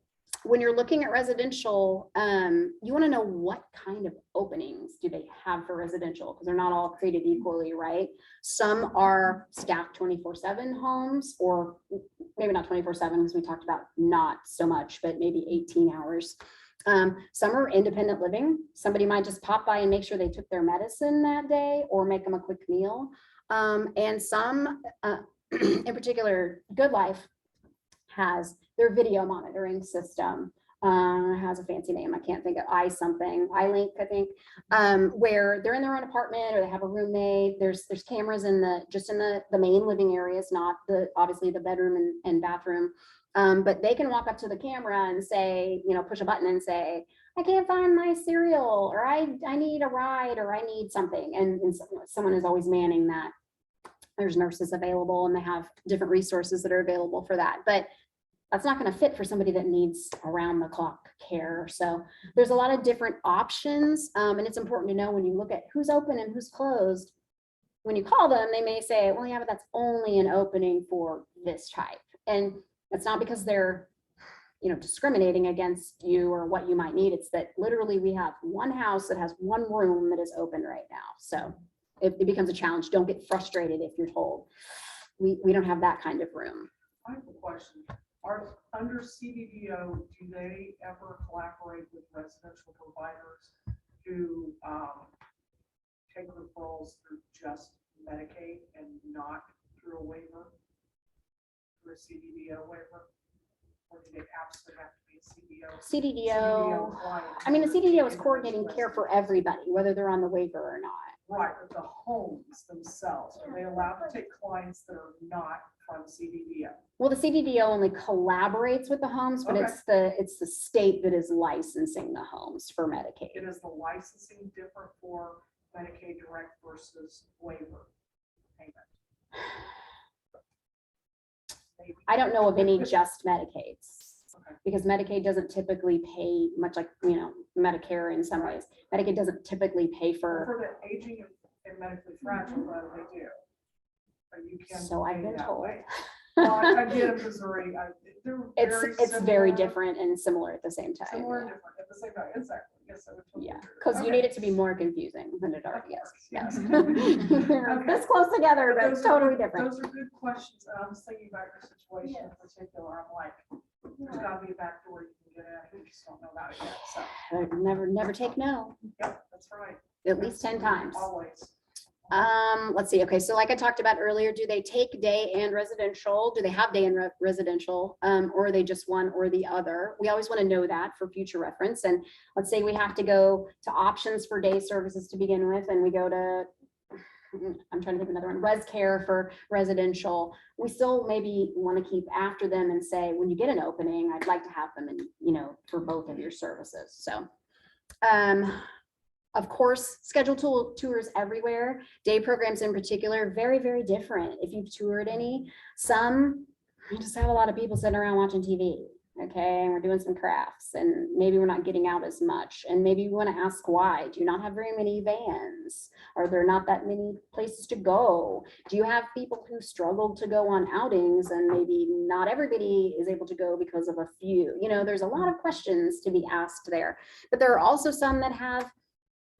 when you're looking at residential, you want to know what kind of openings do they have for residential, because they're not all created equally, right? Some are staffed 24/7 homes, or maybe not 24/7, because we talked about not so much, but maybe 18 hours. Some are independent living. Somebody might just pop by and make sure they took their medicine that day, or make them a quick meal. And some, in particular, Good Life has their video monitoring system, has a fancy name. I can't think of iLink, I think, where they're in their own apartment or they have a roommate. There's cameras in the main living areas, not obviously the bedroom and bathroom. But they can walk up to the camera and say, you know, push a button and say, I can't find my cereal, or I need a ride, or I need something. And someone is always manning that. There's nurses available, and they have different resources that are available for that. But that's not going to fit for somebody that needs around the clock care. So there's a lot of different options. And it's important to know when you look at who's open and who's closed, when you call them, they may say, well, yeah, but that's only an opening for this type. And it's not because they're, you know, discriminating against you or what you might need. It's that literally we have one house that has one room that is open right now. So it becomes a challenge. Don't get frustrated if you're told we don't have that kind of room. I have a question. Are under CDDO, do they ever collaborate with residential providers who take referrals through just Medicaid and not through a waiver, through a CDDO waiver? Or do they absolutely have to be a CDDO? CDDO, client? I mean, the CDDO is coordinating care for everybody, whether they're on the waiver or not. Right, but the homes themselves, are they allowed to take clients that are not from CDDO? Well, the CDDO only collaborates with the homes, but Okay. it's the state that is licensing the homes for Medicaid. It is the licensing different for Medicaid direct versus waiver payment? Maybe. I don't know of any just Medicaids, Okay. because Medicaid doesn't typically pay much like, you know, Medicare in some ways. Medicaid doesn't typically pay for. For the aging and medically fragile, though, they do. But you can. So I've pay been that told. way. Well, I did in Missouri. It's very different and similar at the same time. Similar and different at the same time. Exactly. Yes, I would totally Yeah, agree with because that. you Okay. need it to be more confusing than it already is. Yes. Okay. This close together, but Those are totally good- different. Those are good questions. And I was thinking about your situation in particular. I'm like, there's gotta be a back door you can get in. We just don't know about it yet. So, Never take no, yep, that's right. at least 10 times. Always. Let's see. Okay, so like I talked about earlier, do they take day and residential? Do they have day and residential? Or are they just one or the other? We always want to know that for future reference. And let's say we have to go to options for day services to begin with, and we go to, I'm trying to think of another one, res care for residential. We still maybe want to keep after them and say, when you get an opening, I'd like to have them in, you know, for both of your services. So, of course, scheduled tours everywhere. Day programs in particular, very, very different. If you've toured any, some you just have a lot of people sitting around watching TV. Okay, and we're doing some crafts, and maybe we're not getting out as much. And maybe we want to ask why. Do you not have very many vans? Are there not that many places to go? Do you have people who struggle to go on outings and maybe not everybody is able to go because of a few? You know, there's a lot of questions to be asked there, but there are also some that have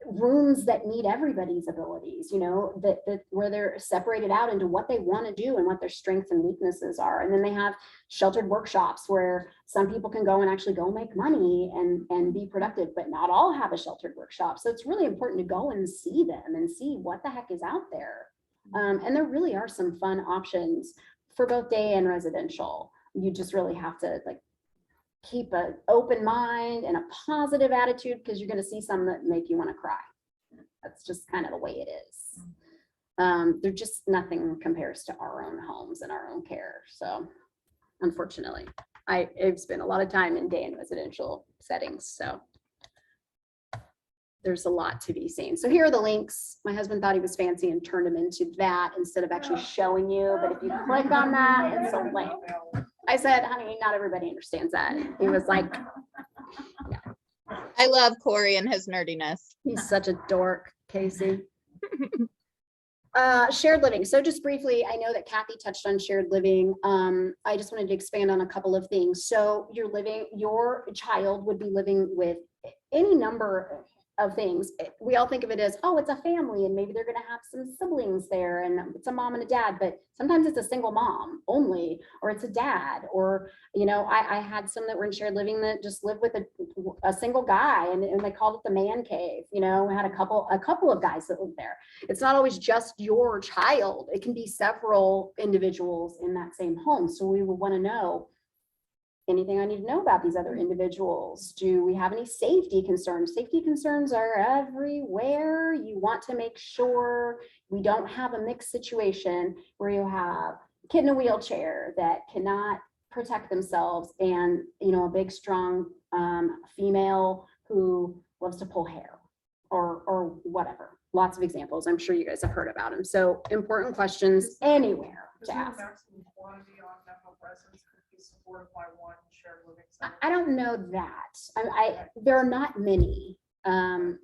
rooms that meet everybody's abilities, you know, that where they're separated out into what they want to do and what their strengths and weaknesses are. And then they have sheltered workshops where some people can go and actually go make money and be productive, but not all have a sheltered workshop. So it's really important to go and see them and see what the heck is out there. And there really are some fun options for both day and residential. You just really have to like keep an open mind and a positive attitude, because you're going to see some that make you want to cry. That's just kind of the way it is. They're just, nothing compares to our own homes and our own care. So unfortunately, I've spent a lot of time in day and residential settings. So there's a lot to be seen. So here are the links. My husband thought he was fancy and turned them into that instead of actually showing you. But if you click on that, it's a link. I said, honey, not everybody understands that. He was like, I love Corey and his nerdiness. he's such a dork, Casey. Shared living. So just briefly, I know that Kathy touched on shared living. I just wanted to expand on a couple of things. So your child would be living with any number of things. We all think of it as, oh, it's a family and maybe they're going to have some siblings there and it's a mom and a dad, but sometimes it's a single mom only, or it's a dad, or, you know, I had some that were in shared living that just lived with a single guy and they called it the man cave. You know, we had a couple of guys that lived there. It's not always just your child. It can be several individuals in that same home. So we would want to know anything I need to know about these other individuals. Do we have any safety concerns? Safety concerns are everywhere. You want to make sure we don't have a mixed situation where you have a kid in a wheelchair that cannot protect themselves and, you know, a big, strong female who loves to pull hair or whatever. Lots of examples. I'm sure you guys have heard about them. So important questions anywhere to ask. Maximum quantity on number of residents could be supported by one shared living center? I don't know that. There are not many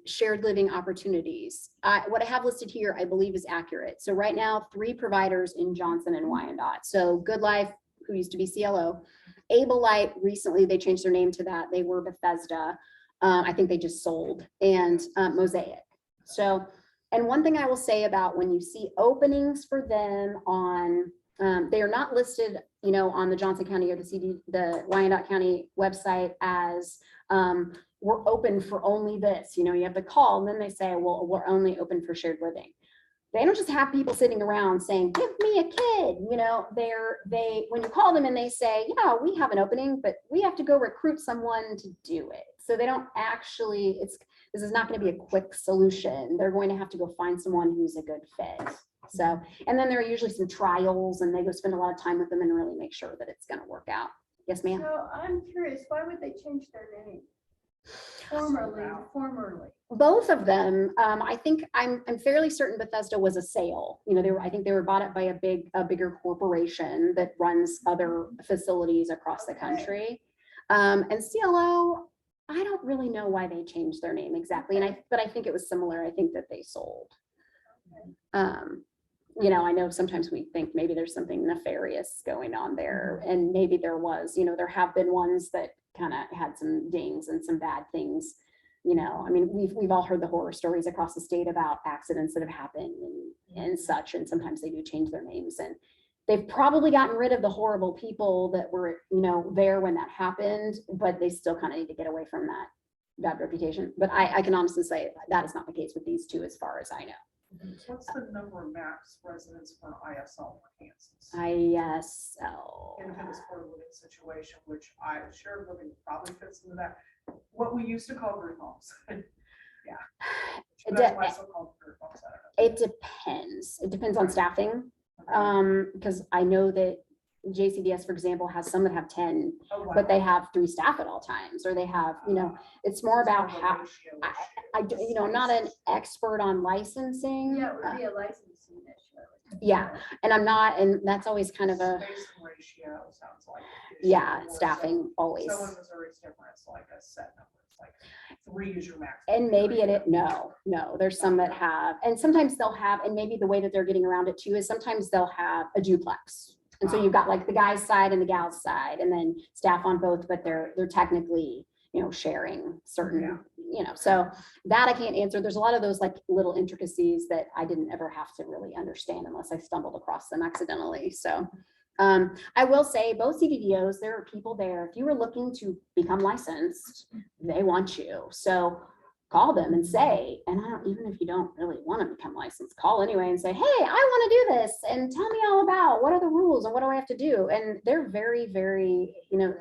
shared living opportunities. What I have listed here, I believe is accurate. So right now, 3 providers in Johnson and Wyandotte. So Good Life, who used to be CLO, Able Light, recently they changed their name to that. They were Bethesda. I think they just sold, and Mosaic. So, and one thing I will say about when you see openings for them on, they are not listed, you know, on the Johnson County or the Wyandotte County website as we're open for only this. You know, you have to call and then they say, well, we're only open for shared living. They don't just have people sitting around saying, give me a kid. You know, when you call them and they say, yeah, we have an opening, but we have to go recruit someone to do it. So they don't actually, this is not going to be a quick solution. They're going to have to go find someone who's a good fit. So, and then there are usually some trials and they go spend a lot of time with them and really make sure that it's going to work out. Yes, ma'am. So I'm curious, why would they change their name? Formerly. Both of them. I think I'm fairly certain Bethesda was a sale. You know, I think they were bought up by a bigger corporation that runs other facilities across the country. And CLO, I don't really know why they changed their name exactly. But I think it was similar. I think that they sold. You know, I know sometimes we think maybe there's something nefarious going on there, and maybe there was. You know, there have been ones that kind of had some dings and some bad things. You know, I mean, we've all heard the horror stories across the state about accidents that have happened and such, and sometimes they do change their names, and they've probably gotten rid of the horrible people that were, you know, there when that happened, but they still kind of need to get away from that bad reputation. But I can honestly say that is not the case with these two as far as I know. What's the number of max residents for ISL for Kansas? ISL. Independent supported living situation, which shared living probably fits into that. What we used to call group homes. Yeah. That's why it's so-called group homes. I don't know. It depends. It depends on staffing. Because I know that JCDS, for example, has some that have 10, Oh, wow. but they have 3 staff at all times, or they have, you know, it's more about how, you know, I'm not an expert on licensing. Yeah, it would be a licensing issue. Yeah, and I'm not, and that's always kind of a, Space and ratio sounds like. the issue yeah, more so. staffing always. So in Missouri, it's different. It's like a set number. like 3 is your max. And maybe no, there's some that have, and sometimes they'll have, and maybe the way that they're getting around it too is sometimes they'll have a duplex. And so you've got like the guy's side and the gal's side, and then staff on both, but they're technically, sharing certain, so that I can't answer. There's a lot of those like little intricacies that I didn't ever have to really understand unless I stumbled across them accidentally. So I will say both CDDOs, there are people there. If you were looking to become licensed, they want you. So call them and say, and even if you don't really want to become licensed, call anyway and say, hey, I want to do this and tell me all about what are the rules and what do I have to do? And they're very, very,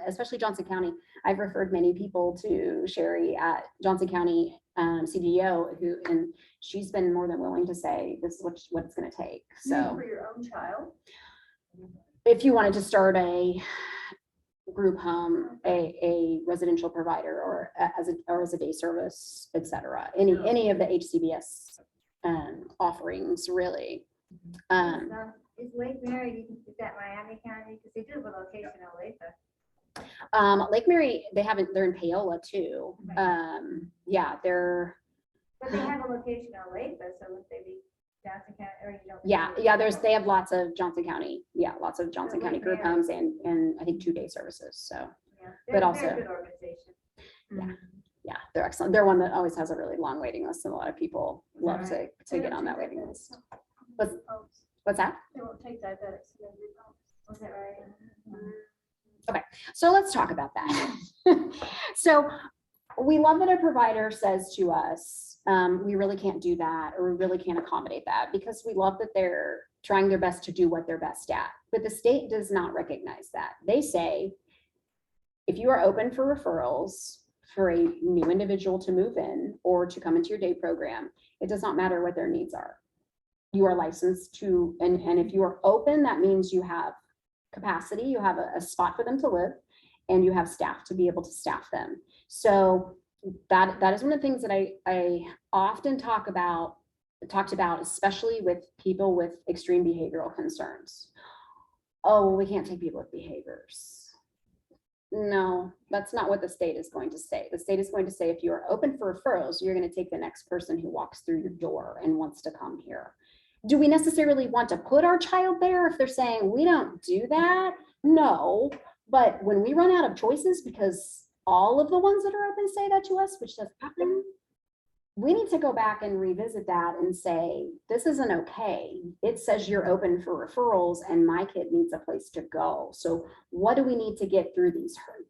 especially Johnson County. I've referred many people to Sherry at Johnson County CDO and she's been more than willing to say, this is what it's going to take. So For your own child? if you wanted to start a group home, a residential provider, or as a day service, et cetera, any of the HCBS offerings, really. Is Lake Mary, is that Miami County? Because they do have a location in Olathe. Lake Mary, they're in Paola too. Yeah, But they have a location in Olathe, so would they be Johnson County, or you don't? yeah, they have lots of Johnson County, lots of Johnson County group homes and I think 2-day services, so. Yeah, but they're also- a good organization. Yeah, they're excellent. They're one that always has a really long waiting list and a lot of people love to get on that waiting list. What's that? They won't take diabetics. in their group homes. Was that right? So let's talk about that. So we love that a provider says to us, we really can't do that, or we really can't accommodate that, because we love that they're trying their best to do what they're best at. But the state does not recognize that. They say, if you are open for referrals for a new individual to move in or to come into your day program, it does not matter what their needs are. You are licensed to, and if you are open, that means you have capacity, you have a spot for them to live, and you have staff to be able to staff them. So that is one of the things that I often talked about, especially with people with extreme behavioral concerns. Oh, we can't take people with behaviors. No, that's not what the state is going to say. The state is going to say, if you are open for referrals, you're going to take the next person who walks through your door and wants to come here. Do we necessarily want to put our child there if they're saying we don't do that? No, but when we run out of choices because all of the ones that are open say that to us, which does happen, we need to go back and revisit that and say, this isn't okay. It says you're open for referrals and my kid needs a place to go. So what do we need to get through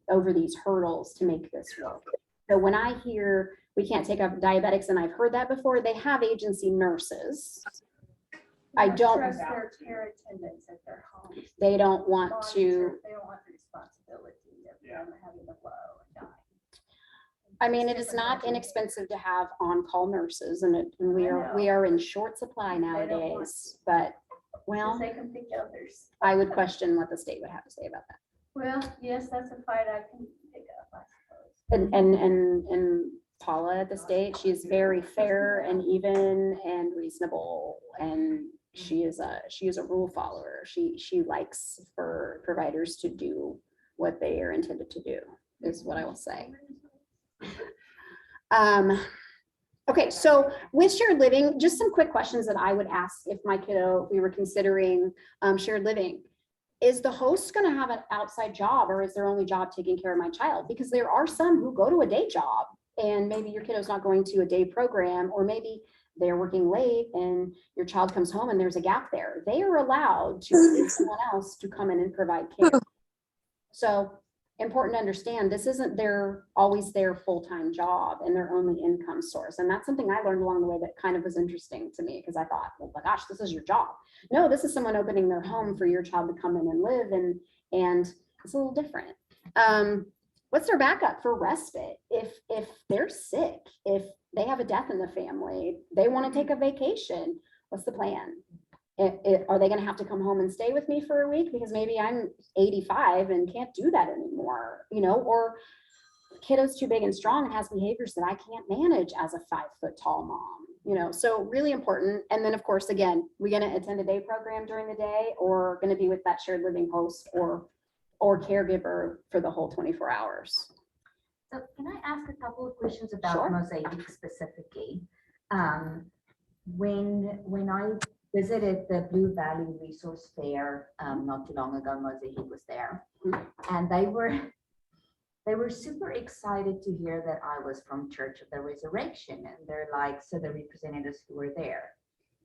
over these hurdles to make this work? So when I hear we can't take up diabetics, and I've heard that before, they have agency nurses. I don't- Trust their care attendants at their homes. They don't want to, They don't want the responsibility of them having the flow and die. I mean, it is not inexpensive to have on-call nurses, and we are in short supply nowadays, but well, They can pick others. I would question what the state would have to say about that. Well, yes, that's a fight I can pick up, I suppose. And Paula at the state, she is very fair and even and reasonable, and she is a rule follower. She likes for providers to do what they are intended to do, is what I will say. Okay, so with shared living, just some quick questions that I would ask if my kiddo, we were considering shared living. Is the host going to have an outside job, or is their only job taking care of my child? Because there are some who go to a day job, and maybe your kiddo's not going to a day program, or maybe they're working late and your child comes home and there's a gap there. They are allowed to get someone else to come in and provide care. So important to understand, this isn't always their full-time job and their only income source. And that's something I learned along the way that kind of was interesting to me, because I thought, well, my gosh, this is your job. No, this is someone opening their home for your child to come in and live, and it's a little different. What's their backup for respite? If they're sick, if they have a death in the family, they want to take a vacation, what's the plan? Are they going to have to come home and stay with me for a week because maybe I'm 85 and can't do that anymore, or kiddo's too big and strong and has behaviors that I can't manage as a 5-foot tall mom, so really important. And then of course, again, we're going to attend a day program during the day, or going to be with that shared living host or caregiver for the whole 24 hours. So can I ask a couple of questions about Sure. Mosaic specifically? When I visited the Blue Valley Resource Fair not too long ago, Mosaic was there. And they were super excited to hear that I was from Church of the Resurrection. And they're like, so the representatives who were there.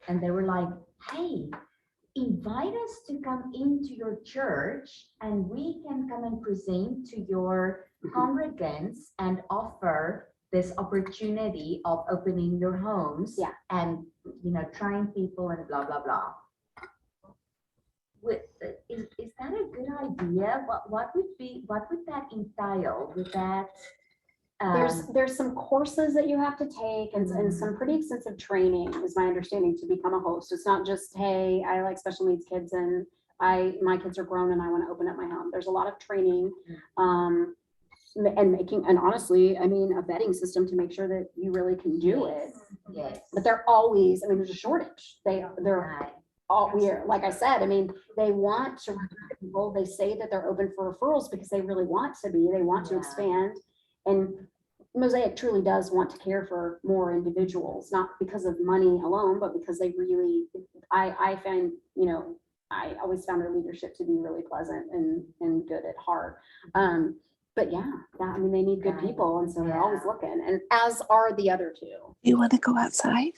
And they were like, hey, invite us to come into your church and we can come and present to your congregants and offer this opportunity of opening your homes. Yeah. And, trying people and blah, blah, blah. Is that a good idea? What would that entail? Would that? There's some courses that you have to take and some pretty extensive training is my understanding to become a host. It's not just, hey, I like special needs kids and my kids are grown and I want to open up my home. There's a lot of training and honestly, I mean, a vetting system to make sure that you really can do it. Yes. But they're always, I mean, there's a shortage. They're Right. all weird. Like I said, I mean, they want to recruit people. They say that they're open for referrals because they really want to be. They want to Yeah. expand. And Mosaic truly does want to care for more individuals, not because of money alone, but because they really, I find, I always found their leadership to be really pleasant and good at heart. But yeah, I mean, they need good Right. people. And so they're always Yeah. looking, and as are the other two. You want to go outside?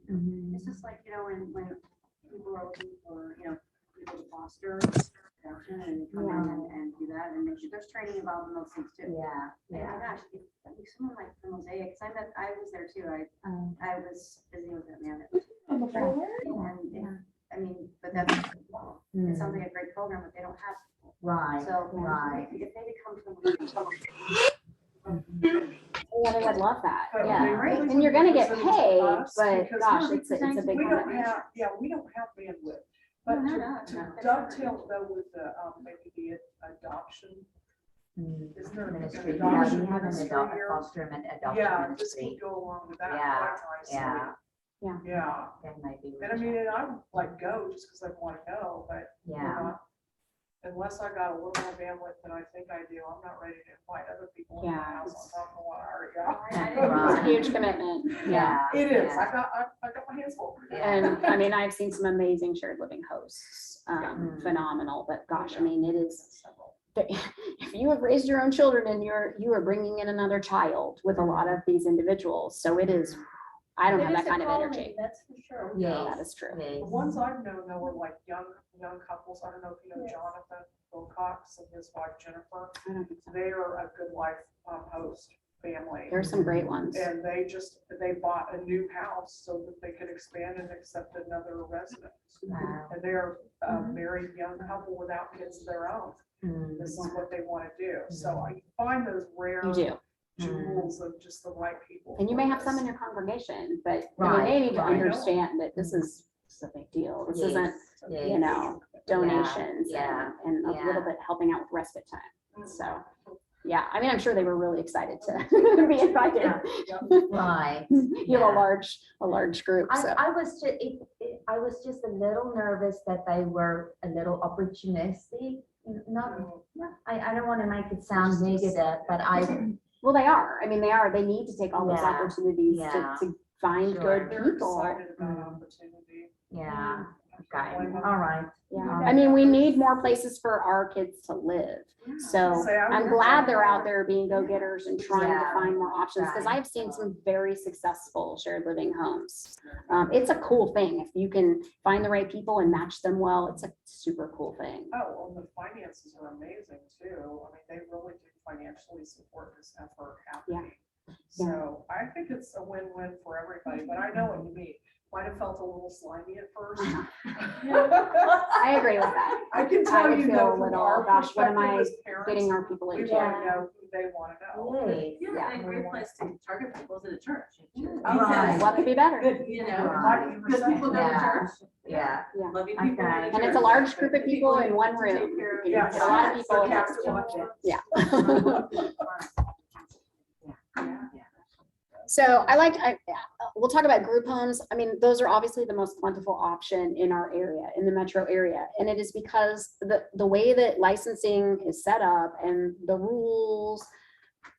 Mhm. It's just like, when people are looking for, people to foster adoption and come in and do that and make sure there's training involved in those things too. Yeah, And yeah. my gosh, if someone like the Mosaic, 'cause I was there too. I was busy with that man. And I mean, but that's, it sounds like a great program, but they don't have. Right, So right. if they could come to the. Yeah, they would love that. But Yeah. they really And you're gonna get wouldn't listen to paid, us but because gosh, we're it's a big We don't commitment. have, we don't have bandwidth. But No, to no. dovetail though with the, maybe the adoption, Mm. is there an Ministry, yeah, adoption we have an ministry here? foster and adoption Yeah, this ministry. would go along with that Yeah, quite nicely. yeah, Yeah, that might be. and I mean, and I would like go just because I want to go, but Yeah, unless I got a little more bandwidth than I think I do, I'm not ready to invite other people in my Yeah, house it's- on top of what I already got. It's a huge commitment. yeah. It is, yeah. I got my hands full. And I mean, I've seen some amazing shared living hosts, Mm. phenomenal, but gosh, I mean, it is, if you have raised your own children and you are bringing in another child with a lot of these individuals, so it is, I don't have that kind of energy. That's for sure. Yes, That is true. yes. The ones I've known though are like young couples. I don't know if you know Jonathan Wilcox and his wife Jennifer. I don't think so. They are a good life host family. There's some great ones. And they bought a new house so that they could expand and accept another resident. Wow. And they're a married young couple without kids of their own. Mm. This is what they want to do. So I find those rare You do. jewels of just the right people. And you for may have this. some in your congregation, but I mean, Right, they need to right. understand that this is a big deal. This isn't, Yes, you know, donations yeah, and a yeah. little bit helping out with respite time. So, yeah, I mean, I'm sure they were really excited to be invited. Right. You have Yeah. a large group, so. I was just a little nervous that they were a little opportunistic. Not, I don't want to make it sound negative, but Well, they are. I mean, they need to take all those Yeah, opportunities yeah. to find Sure. good They're people. excited about Mm. opportunity. yeah, okay, Like, all right. Yeah, Um, I mean, we need more places for our kids to live. So Say, I I'm would- glad they're out there being go-getters and trying to Yeah, find more options, because right. I've seen some very successful shared living homes. It's a cool thing. If you can find the right people and match them well, it's a super cool thing. Oh, and the finances are amazing too. I mean, they really do financially support this effort happening. So I think it's a win-win for everybody, but I know what you mean. Might have felt a little slimy at first. I agree with that. I can I tell would you feel though, a from little, our gosh, what am perspective I as parents, getting our people we into? want to know who they want to know. Yes. Yeah. And a great place to target people is in a church. Right. What could be better? You Right. know, good people go to Yeah. church, Yeah, loving Okay. people. go to And it's a church. large group of people in one Take room. care of- You Yeah, can get a lot of people. sarcastic watch it. Yeah. yeah. So I liked, we'll talk about group homes. I mean, those are obviously the most plentiful option in our area, in the metro area. And it is because the way that licensing is set up and the rules,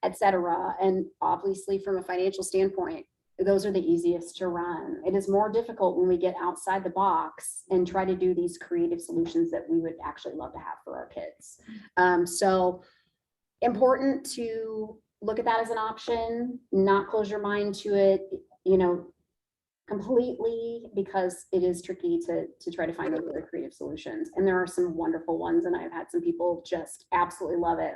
et cetera, and obviously from a financial standpoint, those are the easiest to run. It is more difficult when we get outside the box and try to do these creative solutions that we would actually love to have for our kids. So important to look at that as an option, not close your mind to it, you know, completely, because it is tricky to try to find those other creative solutions. And there are some wonderful ones, and I've had some people just absolutely love it.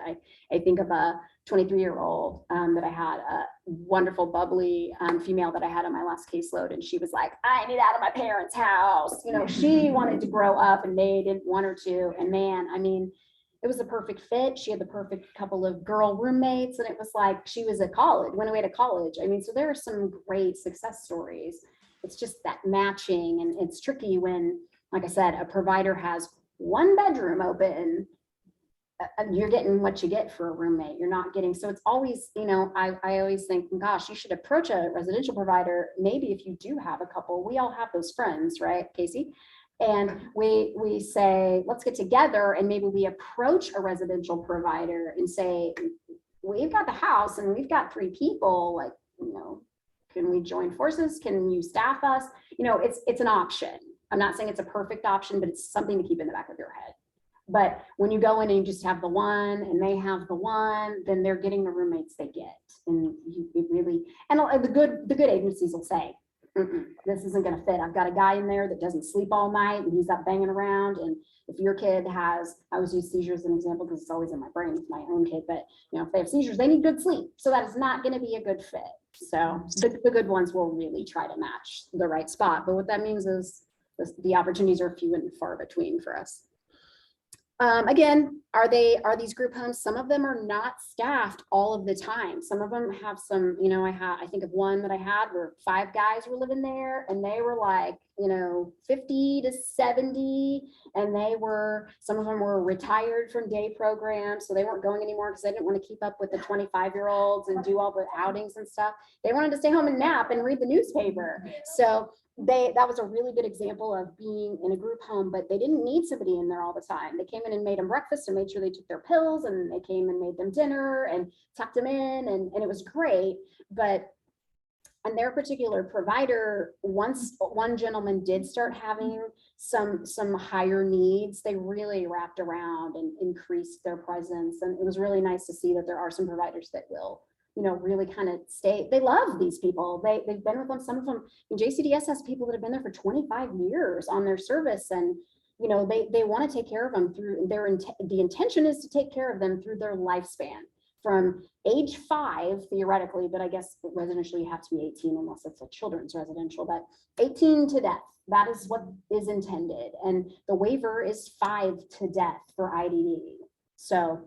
I think of a 23-year-old that I had, a wonderful, bubbly female that I had on my last caseload, and she was like, I need out of my parents' house. You know, she wanted to grow up, and they didn't want her to. And man, I mean, it was the perfect fit. She had the perfect couple of girl roommates, and it was like she was at college, went away to college. I mean, so there are some great success stories. It's just that matching, and it's tricky when, like I said, a provider has one bedroom open. You're getting what you get for a roommate. You're not getting, so it's always, you know, I always think, gosh, you should approach a residential provider. Maybe if you do have a couple, we all have those friends, right, Casey? And we say, let's get together, and maybe we approach a residential provider and say, we've got the house and we've got 3 people, like, you know, can we join forces? Can you staff us? You know, it's an option. I'm not saying it's a perfect option, but it's something to keep in the back of your head. But when you go in and you just have the one and they have the one, then they're getting the roommates they get. And it really, and the good agencies will say, this isn't going to fit. I've got a guy in there that doesn't sleep all night and he's up banging around. And if your kid has, I always use seizures as an example because it's always in my brain with my own kid, but you know, if they have seizures, they need good sleep. So that is not going to be a good fit. So the good ones will really try to match the right spot. But what that means is the opportunities are few and far between for us. Again, are these group homes? Some of them are not staffed all of the time. Some of them have some, you know, I think of one that I had where 5 guys were living there, and they were like, you know, 50 to 70, and some of them were retired from day programs, so they weren't going anymore because they didn't want to keep up with the 25-year-olds and do all the outings and stuff. They wanted to stay home and nap and read the newspaper. So that was a really good example of being in a group home, but they didn't need somebody in there all the time. They came in and made them breakfast and made sure they took their pills, and they came and made them dinner and tucked them in, and it was great. But on their particular provider, once one gentleman did start having some higher needs, they really wrapped around and increased their presence. And it was really nice to see that there are some providers that will, you know, really kind of stay. They love these people. They've been with them. Some of them, and JCDS has people that have been there for 25 years on their service, and you know, they want to take care of them through the intention is to take care of them through their lifespan from age 5 theoretically, but I guess residentially you have to be 18 unless it's a children's residential, but 18 to death. That is what is intended, and the waiver is 5 to death for IDD. So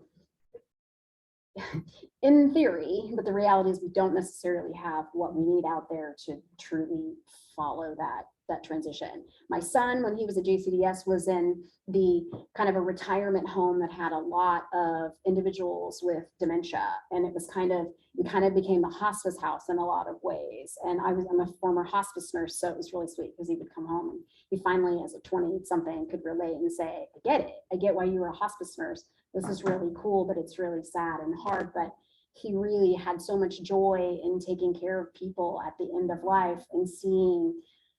in theory, but the reality is we don't necessarily have what we need out there to truly follow that transition. My son, when he was at JCDS, was in the kind of a retirement home that had a lot of individuals with dementia, and it kind of became a hospice house in a lot of ways. And I'm a former hospice nurse, so it was really sweet because he would come home and he finally, as a 20-something, could relate and say, I get it. I get why you were a hospice nurse. This is really cool, but it's really sad and hard. But he really had so much joy in taking care of people at the end of life and seeing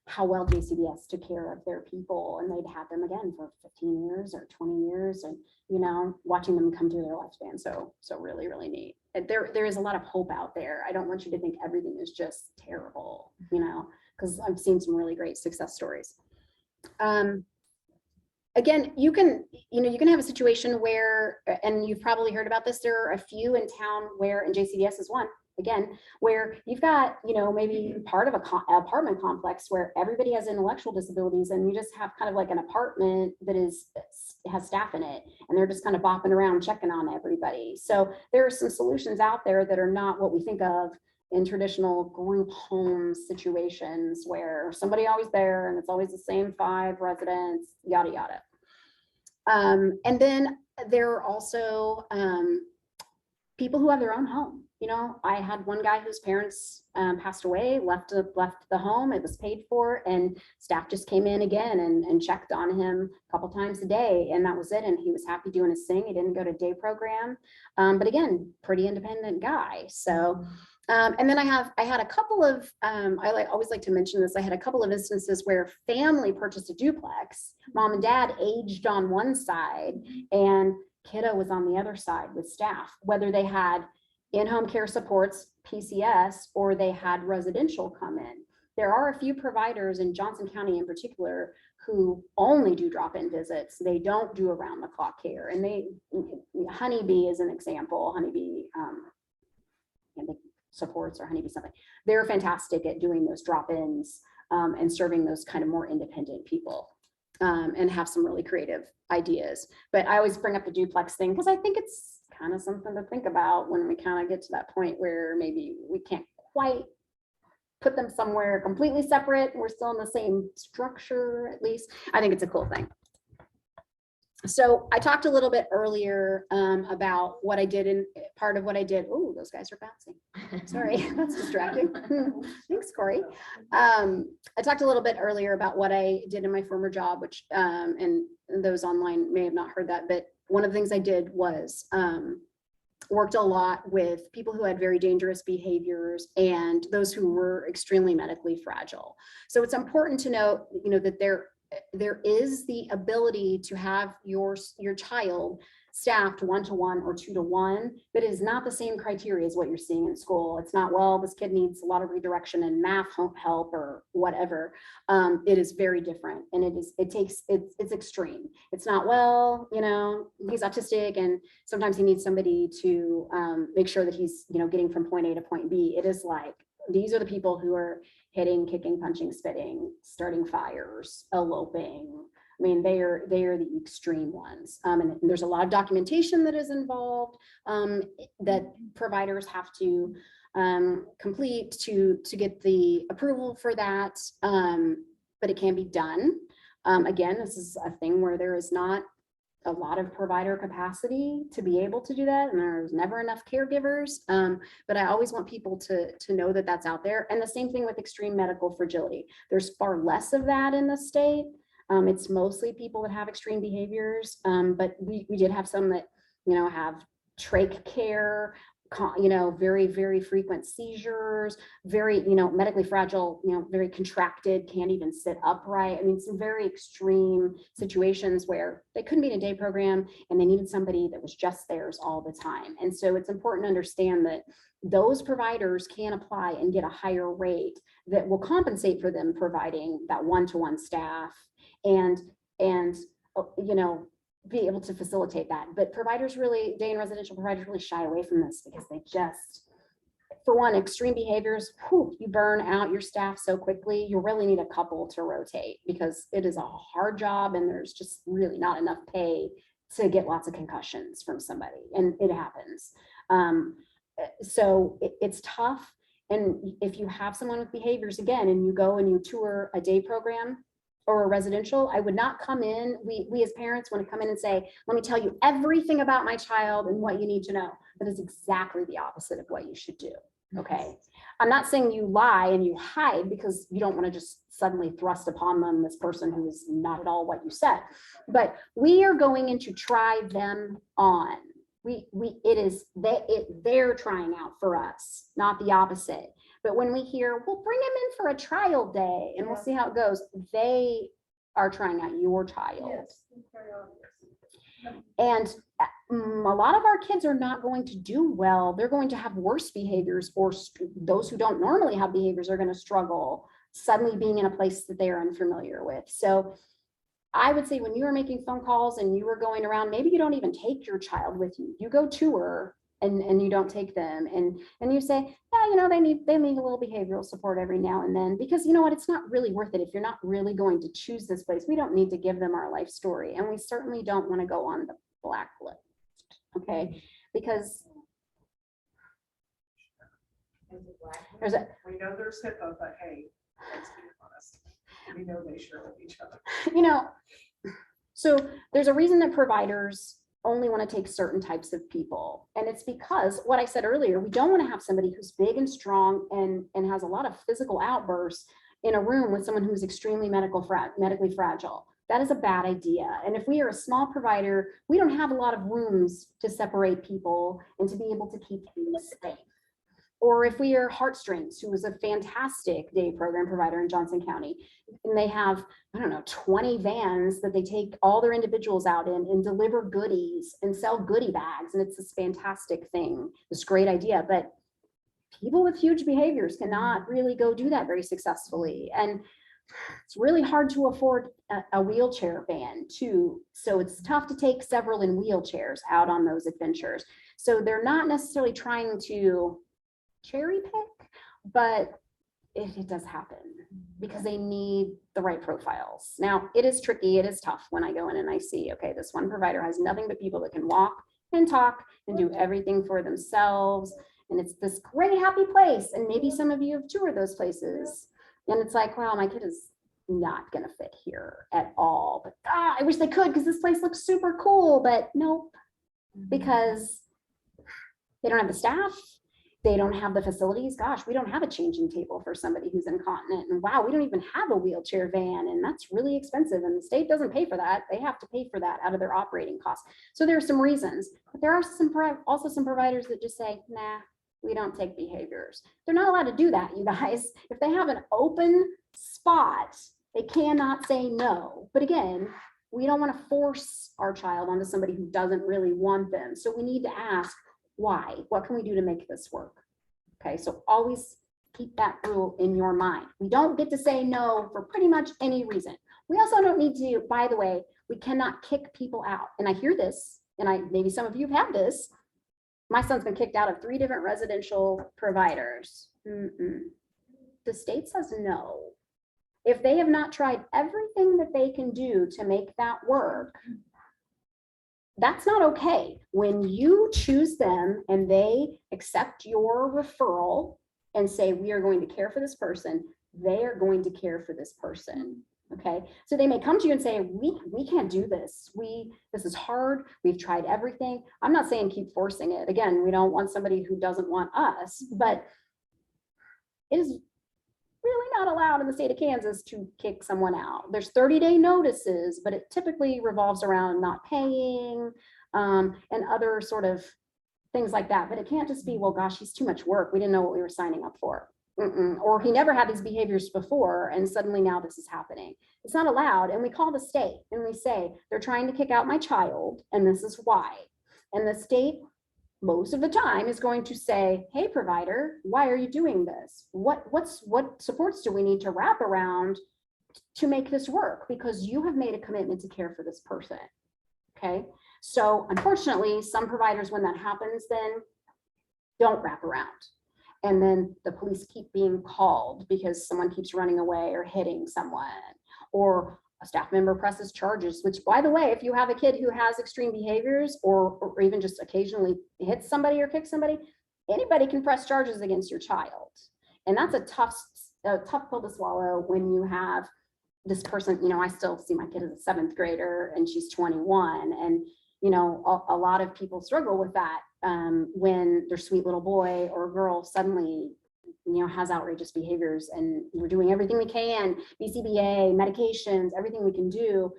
how well JCDS took care of their people, and they'd have them again for 15 years or 20 years, and you know, watching them come through their lifespan. So really, really neat. And there is a lot of hope out there. I don't want you to think everything is just terrible, you know, because I've seen some really great success stories. Again, you can have a situation where, and you've probably heard about this, there are a few in town where, and JCDS is one, again, where you've got, you know, maybe part of a apartment complex where everybody has intellectual disabilities, and you just have kind of like an apartment that has staff in it, and they're just kind of bopping around checking on everybody. So there are some solutions out there that are not what we think of in traditional group home situations where somebody always there and it's always the same 5 residents, yada, yada. And then there are also people who have their own home. You know, I had one guy whose parents passed away, left the home, it was paid for, and staff just came in again and checked on him a couple times a day, and that was it. And he was happy doing his thing. He didn't go to day program, but again, pretty independent guy. So, and then I had a couple of, always like to mention this. I had a couple of instances where family purchased a duplex, mom and dad aged on one side, and kiddo was on the other side with staff, whether they had in-home care supports, PCS, or they had residential come in. There are a few providers in Johnson County in particular who only do drop-in visits. They don't do around-the-clock care. And Honeybee is an example. Honeybee supports, or Honeybee something. They're fantastic at doing those drop-ins and serving those kind of more independent people. And have some really creative ideas. But I always bring up the duplex thing because I think it's kind of something to think about when we kind of get to that point where maybe we can't quite put them somewhere completely separate. We're still in the same structure, at least. I think it's a cool thing. So I talked a little bit earlier about what I did, and part of what I did. Oh, those guys are bouncing. Sorry, that's distracting. Thanks, Corey. I talked a little bit earlier about what I did in my former job, which, and those online may have not heard that, but one of the things I did was worked a lot with people who had very dangerous behaviors and those who were extremely medically fragile. So it's important to note, you know, that there is the ability to have your child staffed 1-to-1 or 2-to-1, but it is not the same criteria as what you're seeing in school. It's not, well, this kid needs a lot of redirection and math help or whatever. It is very different, and it's extreme. It's not, well, you know, he's autistic and sometimes he needs somebody to make sure that he's, you know, getting from point A to point B. It is like, these are the people who are hitting, kicking, punching, spitting, starting fires, eloping. I mean, they are the extreme ones. And there's a lot of documentation that is involved that providers have to complete to get the approval for that. But it can be done. Again, this is a thing where there is not a lot of provider capacity to be able to do that, and there's never enough caregivers. But I always want people to know that that's out there. And the same thing with extreme medical fragility. There's far less of that in the state. It's mostly people that have extreme behaviors, but we did have some that, you know, have trach care, you know, very, very frequent seizures, very, you know, medically fragile, you know, very contracted, can't even sit upright. I mean, some very extreme situations where they couldn't be in a day program and they needed somebody that was just theirs all the time. And so it's important to understand that those providers can apply and get a higher rate that will compensate for them providing that 1-to-1 staff and you know, be able to facilitate that. But providers really, day and residential providers really shy away from this because they just, for one, extreme behaviors, you burn out your staff so quickly. You really need a couple to rotate because it is a hard job and there's just really not enough pay to get lots of concussions from somebody, and it happens. So it's tough. And if you have someone with behaviors again, and you go and you tour a day program or a residential, I would not come in. We as parents want to come in and say, let me tell you everything about my child and what you need to know. That is exactly the opposite of what you should do. Okay. I'm not saying you lie and you hide because you don't want to just suddenly thrust upon them this person who is not at all what you said, but we are going in to try them on. They're trying out for us, not the opposite. But when we hear, we'll bring them in for a trial day and we'll see how it goes, they are trying out your child. Yes. And a lot of our kids are not going to do well. They're going to have worse behaviors, or those who don't normally have behaviors are going to struggle suddenly being in a place that they are unfamiliar with. So I would say when you are making phone calls and you are going around, maybe you don't even take your child with you. You go tour and you don't take them, and you say, yeah, you know, they need a little behavioral support every now and then, because you know what, it's not really worth it if you're not really going to choose this place. We don't need to give them our life story, and we certainly don't want to go on the blacklist, okay? Because there's a, We know there's HIPAA, but hey, let's be honest. We know they share with each other. you know, so there's a reason that providers only want to take certain types of people. And it's because what I said earlier, we don't want to have somebody who's big and strong and has a lot of physical outbursts in a room with someone who's extremely medically fragile. That is a bad idea. And if we are a small provider, we don't have a lot of rooms to separate people and to be able to keep things safe. Or if we are Heartstrings, who is a fantastic day program provider in Johnson County, and they have, I don't know, 20 vans that they take all their individuals out in and deliver goodies and sell goodie bags. And it's this fantastic thing, this great idea. But people with huge behaviors cannot really go do that very successfully. And it's really hard to afford a wheelchair van too. So it's tough to take several in wheelchairs out on those adventures. So they're not necessarily trying to cherry pick, but it does happen because they need the right profiles. Now, it is tricky, it is tough when I go in and I see, okay, this one provider has nothing but people that can walk and talk and do everything for themselves. And it's this great, happy place. And maybe some of you have toured those places. And it's like, wow, my kid is not gonna fit here at all. But I wish they could because this place looks super cool, but nope, because they don't have the staff. They don't have the facilities. Gosh, we don't have a changing table for somebody who's incontinent. And wow, we don't even have a wheelchair van. And that's really expensive. And the state doesn't pay for that. They have to pay for that out of their operating costs. So there are some reasons. But there are also some providers that just say, nah, we don't take behaviors. They're not allowed to do that, you guys. If they have an open spot, they cannot say no. But again, we don't want to force our child onto somebody who doesn't really want them. So we need to ask, why? What can we do to make this work? Okay, so always keep that rule in your mind. We don't get to say no for pretty much any reason. We also don't need to, by the way, we cannot kick people out. And I hear this, and maybe some of you have had this. My son's been kicked out of 3 different residential providers. The state says no. If they have not tried everything that they can do to make that work, that's not okay. When you choose them and they accept your referral and say, we are going to care for this person, they are going to care for this person. Okay, so they may come to you and say, we can't do this. This is hard. We've tried everything. I'm not saying keep forcing it. Again, we don't want somebody who doesn't want us, but it is really not allowed in the state of Kansas to kick someone out. There's 30-day notices, but it typically revolves around not paying and other sort of things like that. But it can't just be, well, gosh, he's too much work. We didn't know what we were signing up for. Or he never had these behaviors before and suddenly now this is happening. It's not allowed. And we call the state and we say, they're trying to kick out my child and this is why. And the state most of the time is going to say, hey, provider, why are you doing this? What supports do we need to wrap around to make this work? Because you have made a commitment to care for this person. Okay. So unfortunately, some providers, when that happens, then don't wrap around. And then the police keep being called because someone keeps running away or hitting someone, or a staff member presses charges, which, by the way, if you have a kid who has extreme behaviors or even just occasionally hits somebody or kicks somebody, anybody can press charges against your child. And that's a tough pill to swallow when you have this person. I still see my kid as a 7th grader and she's 21. And, a lot of people struggle with that when their sweet little boy or girl suddenly has outrageous behaviors, and we're doing everything we can, BCBA, medications, everything we can do.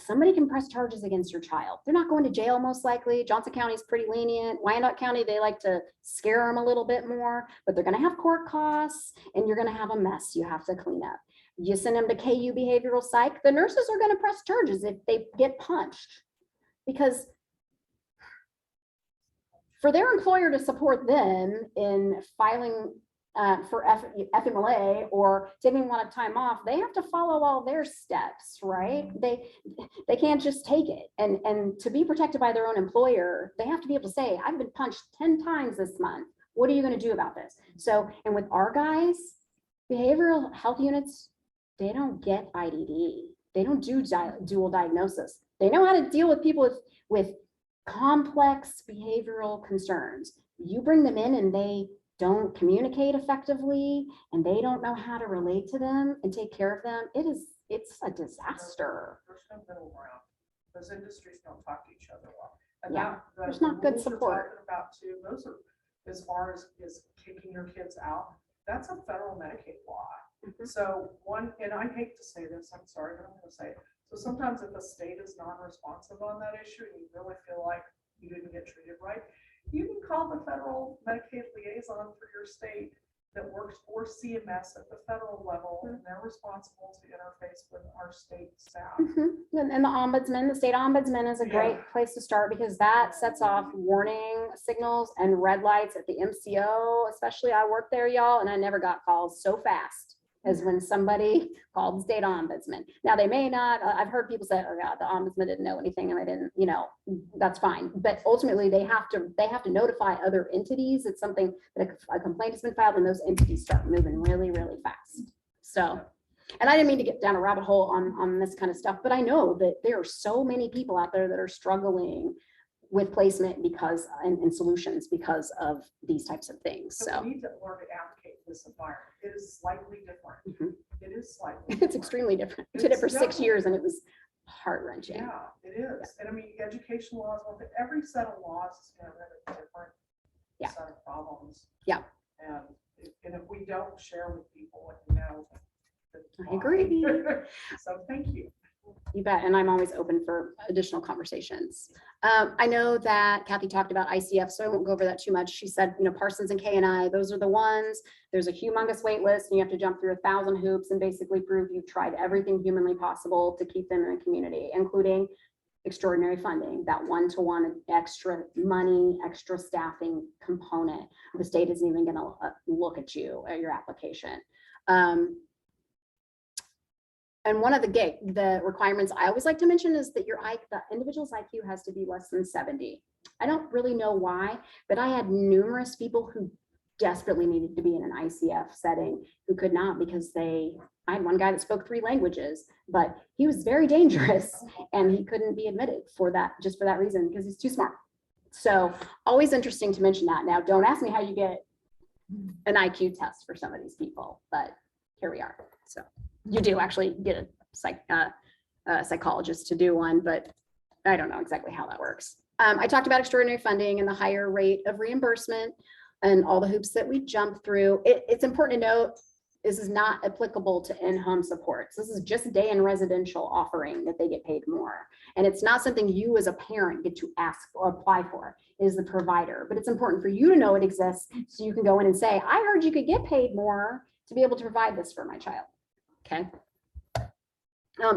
Somebody can press charges against your child. They're not going to jail most likely. Johnson County is pretty lenient. Wyandotte County, they like to scare them a little bit more, but they're going to have court costs and you're going to have a mess you have to clean up. You send them to KU behavioral psych, the nurses are going to press charges if they get punched, because for their employer to support them in filing for FMLA or taking a lot of time off, they have to follow all their steps, right? They can't just take it. And to be protected by their own employer, they have to be able to say, I've been punched 10 times this month. What are you going to do about this? So, and with our guys, behavioral health units, they don't get IDD. They don't do dual diagnosis. They know how to deal with people with complex behavioral concerns. You bring them in and they don't communicate effectively and they don't know how to relate to them and take care of them. It's a disaster. There's no middle ground. Those industries don't talk to each other well. And Yeah, the there's not good rules you're support. talking about too, those are, as far as is kicking your kids out, that's a federal Medicaid law. Mhm. So and I hate to say this, I'm sorry, but I'm gonna say it. So sometimes if a state is non-responsive on that issue, and you really feel like you didn't get treated right, you can call the federal Medicaid liaison for your state that works for CMS at the federal level, and they're responsible to interface with our state staff. Mhm. And the ombudsman, the state ombudsman is a great Yeah. place to start because that sets off warning signals and red lights at the MCO, especially I worked there, y'all, and I never got calls so fast as when somebody called the state ombudsman. Now, they may not, I've heard people say, oh God, the ombudsman didn't know anything and I didn't, that's fine. But ultimately they have to notify other entities. It's something that a complaint has been filed and those entities start moving really, really fast. So, and I didn't mean to get down a rabbit hole on this kind of stuff, but I know that there are so many people out there that are struggling with placement because, and solutions because of these types of things. So So we need to learn to advocate this environment. It is slightly different. Mhm. It is slightly. it's different. extremely different. I did it for 6 years and it was heart wrenching. Yeah, it is. And I mean, education laws, every set of laws is going to have a different Yeah. set of problems. Yeah. And if we don't share with people, that's I agree. fine. So thank you. You bet. And I'm always open for additional conversations. I know that Kathy talked about ICF, so I won't go over that too much. She said, Parsons and KNI, those are the ones. There's a humongous wait list and you have to jump through 1,000 hoops and basically prove you've tried everything humanly possible to keep them in the community, including extraordinary funding, that one-to-one extra money, extra staffing component. The state isn't even going to look at you, at your application. And one of the requirements I always like to mention is that the individual's IQ has to be less than 70. I don't really know why, but I had numerous people who desperately needed to be in an ICF setting who could not because I had one guy that spoke 3 languages, but he was very dangerous and he couldn't be admitted just for that reason, because he's too smart. So always interesting to mention that. Now, don't ask me how you get an IQ test for some of these people, but here we are. So you do actually get a psychologist to do one, but I don't know exactly how that works. I talked about extraordinary funding and the higher rate of reimbursement and all the hoops that we jump through. It's important to note this is not applicable to in-home supports. This is just day and residential offering that they get paid more. And it's not something you as a parent get to ask or apply for. It is the provider, but it's important for you to know it exists so you can go in and say, I heard you could get paid more to be able to provide this for my child. Okay.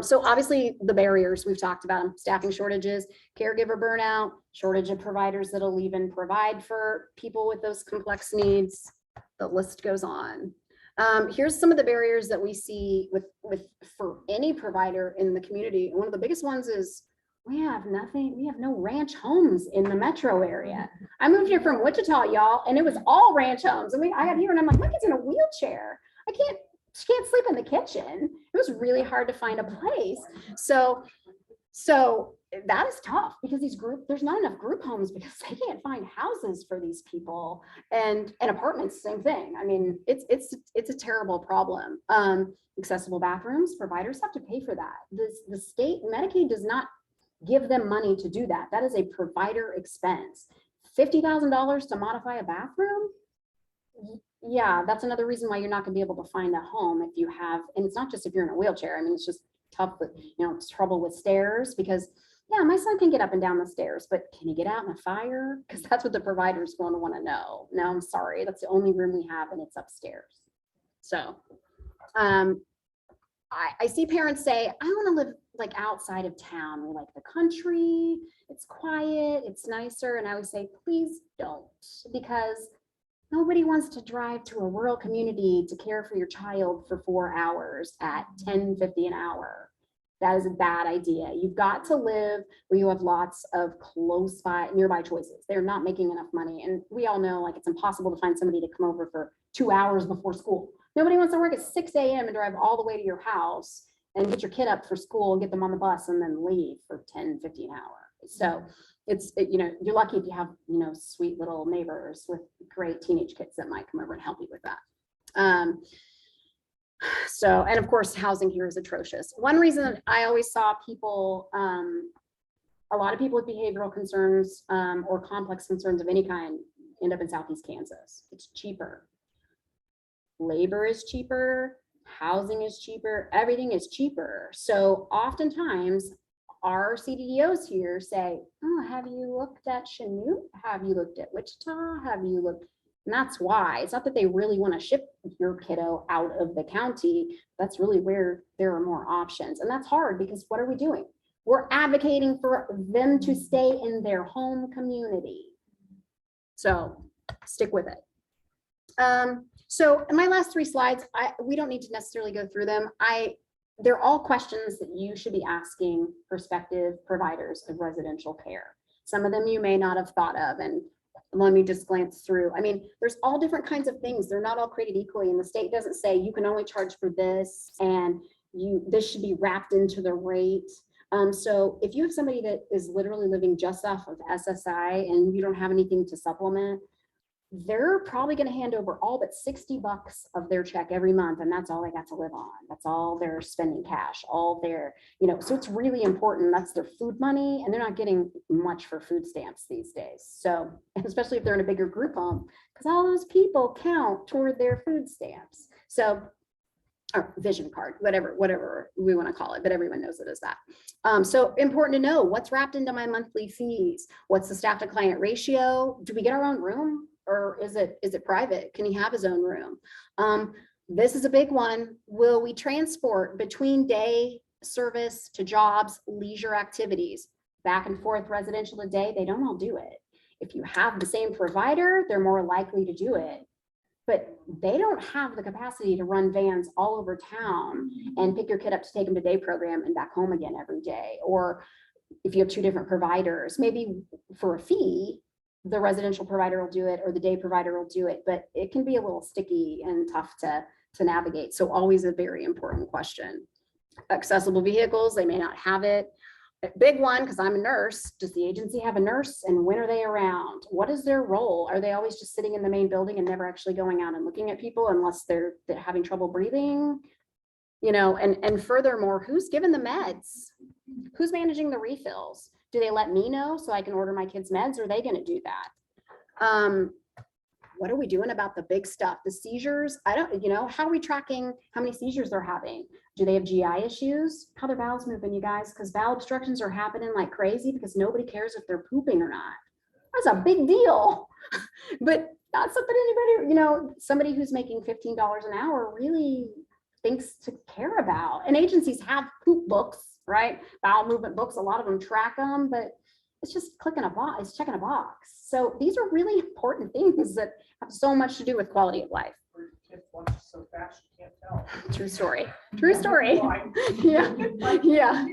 So obviously the barriers we've talked about them, staffing shortages, caregiver burnout, shortage of providers that'll even provide for people with those complex needs. The list goes on. Here's some of the barriers that we see for any provider in the community. One of the biggest ones is we have no ranch homes in the metro area. I moved here from Wichita, y'all, and it was all ranch homes. And I got here and I'm like, my kid's in a wheelchair. She can't sleep in the kitchen. It was really hard to find a place. So that is tough because there's not enough group homes because they can't find houses for these people, and apartments, same thing. I mean, it's a terrible problem. Accessible bathrooms, providers have to pay for that. The state Medicaid does not give them money to do that. That is a provider expense. $50,000 to modify a bathroom. Yeah, that's another reason why you're not gonna be able to find a home if you have, and it's not just if you're in a wheelchair. I mean, it's just tough with, it's trouble with stairs because yeah, my son can get up and down the stairs, but can he get out in a fire? Because that's what the provider's going to want to know. No, I'm sorry, that's the only room we have and it's upstairs. So I see parents say, I want to live like outside of town. We like the country, it's quiet, it's nicer. And I would say, please don't, because nobody wants to drive to a rural community to care for your child for 4 hours at $10.50 an hour. That is a bad idea. You've got to live where you have lots of nearby choices. They're not making enough money. And we all know like it's impossible to find somebody to come over for 2 hours before school. Nobody wants to work at 6 a.m. and drive all the way to your house and get your kid up for school and get them on the bus and then leave for $10, $15 an hour. So you're lucky if you have, sweet little neighbors with great teenage kids that might come over and help you with that. And of course, housing here is atrocious. One reason I always saw people a lot of people with behavioral concerns or complex concerns of any kind end up in Southeast Kansas. It's cheaper. Labor is cheaper, housing is cheaper, everything is cheaper. So oftentimes our CDDOs here say, oh, have you looked at Chanute? Have you looked at Wichita? Have you looked? And that's why. It's not that they really want to ship your kiddo out of the county. That's really where there are more options. And that's hard because what are we doing? We're advocating for them to stay in their home community. So stick with it. So in my last 3 slides, we don't need to necessarily go through them. They're all questions that you should be asking prospective providers of residential care. Some of them you may not have thought of, and let me just glance through. I mean, there's all different kinds of things. They're not all created equally, and the state doesn't say you can only charge for this, and this should be wrapped into the rate. So if you have somebody that is literally living just off of SSI and you don't have anything to supplement, they're probably going to hand over all but $60 of their check every month, and that's all they got to live on. That's all they're spending cash, all their, so it's really important. That's their food money, and they're not getting much for food stamps these days. So, especially if they're in a bigger group home, because all those people count toward their food stamps. So, or vision card, whatever we want to call it, but everyone knows it as that. So important to know what's wrapped into my monthly fees. What's the staff to client ratio? Do we get our own room? Or is it private? Can he have his own room? This is a big one. Will we transport between day service to jobs, leisure activities, back and forth residential to day? They don't all do it. If you have the same provider, they're more likely to do it. But they don't have the capacity to run vans all over town and pick your kid up to take them to day program and back home again every day. Or if you have 2 different providers, maybe for a fee, the residential provider will do it or the day provider will do it, but it can be a little sticky and tough to navigate. So always a very important question. Accessible vehicles, they may not have it. A big one, because I'm a nurse, does the agency have a nurse, and when are they around? What is their role? Are they always just sitting in the main building and never actually going out and looking at people unless they're having trouble breathing? And furthermore, who's given the meds? Who's managing the refills? Do they let me know so I can order my kids' meds? Or are they going to do that? What are we doing about the big stuff? The seizures? How are we tracking how many seizures they're having? Do they have GI issues? How their bowels moving, you guys? Because bowel obstructions are happening like crazy because nobody cares if they're pooping or not. That's a big deal. But not something anybody, somebody who's making $15 an hour really thinks to care about. And agencies have poop books, right? Bowel movement books, a lot of them track them, but it's just clicking a box, it's checking a box. So these are really important things that have so much to do with quality of life. Kids lunch so fast you can't tell. True story. True story. Yeah. Yeah.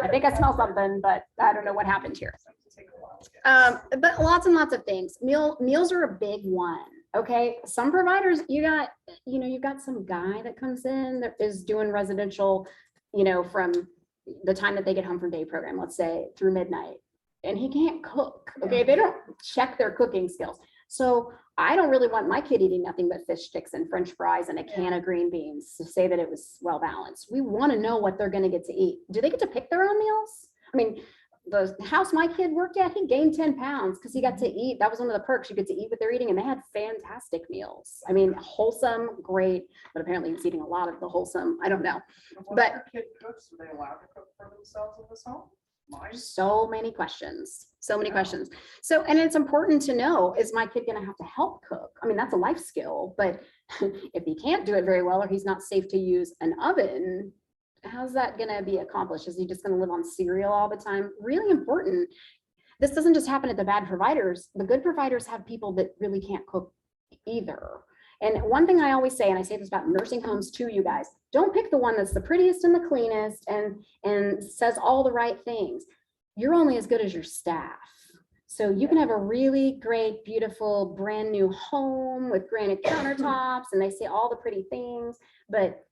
I think I smell something, but I don't know what happened here. But lots and lots of things. Meals are a big one. Okay. Some providers, you've got some guy that comes in that is doing residential, from the time that they get home from day program, let's say through midnight, and he can't cook. Okay. They don't check their cooking skills. So I don't really want my kid eating nothing but fish sticks and French fries and a can of green beans to say that it was well balanced. We want to know what they're going to get to eat. Do they get to pick their own meals? I mean, the house my kid worked at, he gained 10 pounds because he got to eat. That was one of the perks. You get to eat what they're eating, and they had fantastic meals. I mean, wholesome, great, but apparently he's eating a lot of the wholesome. I don't know. But your kid cooks, are they allowed to cook for themselves in this home? So many questions. So, and it's important to know, is my kid going to have to help cook? I mean, that's a life skill, but if he can't do it very well, or he's not safe to use an oven, how's that going to be accomplished? Is he just going to live on cereal all the time? Really important. This doesn't just happen at the bad providers. The good providers have people that really can't cook either. And one thing I always say, and I say this about nursing homes too, you guys, don't pick the one that's the prettiest and the cleanest and says all the right things. You're only as good as your staff. So you can have a really great, beautiful, brand new home with granite countertops, and they say all the pretty things. But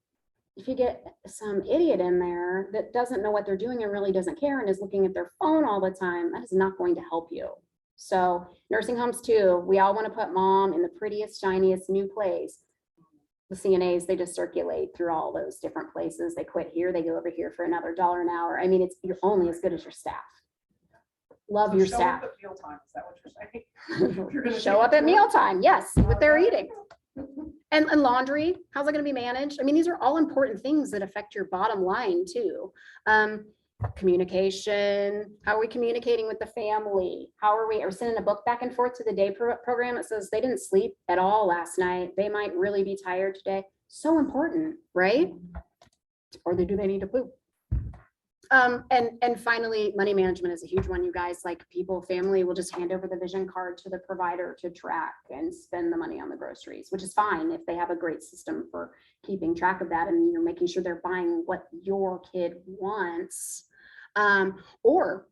if you get some idiot in there that doesn't know what they're doing and really doesn't care and is looking at their phone all the time, that is not going to help you. So nursing homes too, we all want to put mom in the prettiest, shiniest new place. The CNAs, they just circulate through all those different places. They quit here, they go over here for another $1 an hour. I mean, you're only as good as your staff. Love So your show staff. up at mealtime, is that what you're saying? If you're gonna Show take up a at tour? mealtime, yes, see what they're Okay. eating. And laundry, how's it gonna be managed? I mean, these are all important things that affect your bottom line too. Communication, how are we communicating with the family? Are we sending a book back and forth to the day program that says they didn't sleep at all last night? They might really be tired today. So important, right? Or do they need to poop? And finally, money management is a huge one, you guys. Like family will just hand over the vision card to the provider to track and spend the money on the groceries, which is fine if they have a great system for keeping track of that and you're making sure they're buying what your kid wants. Or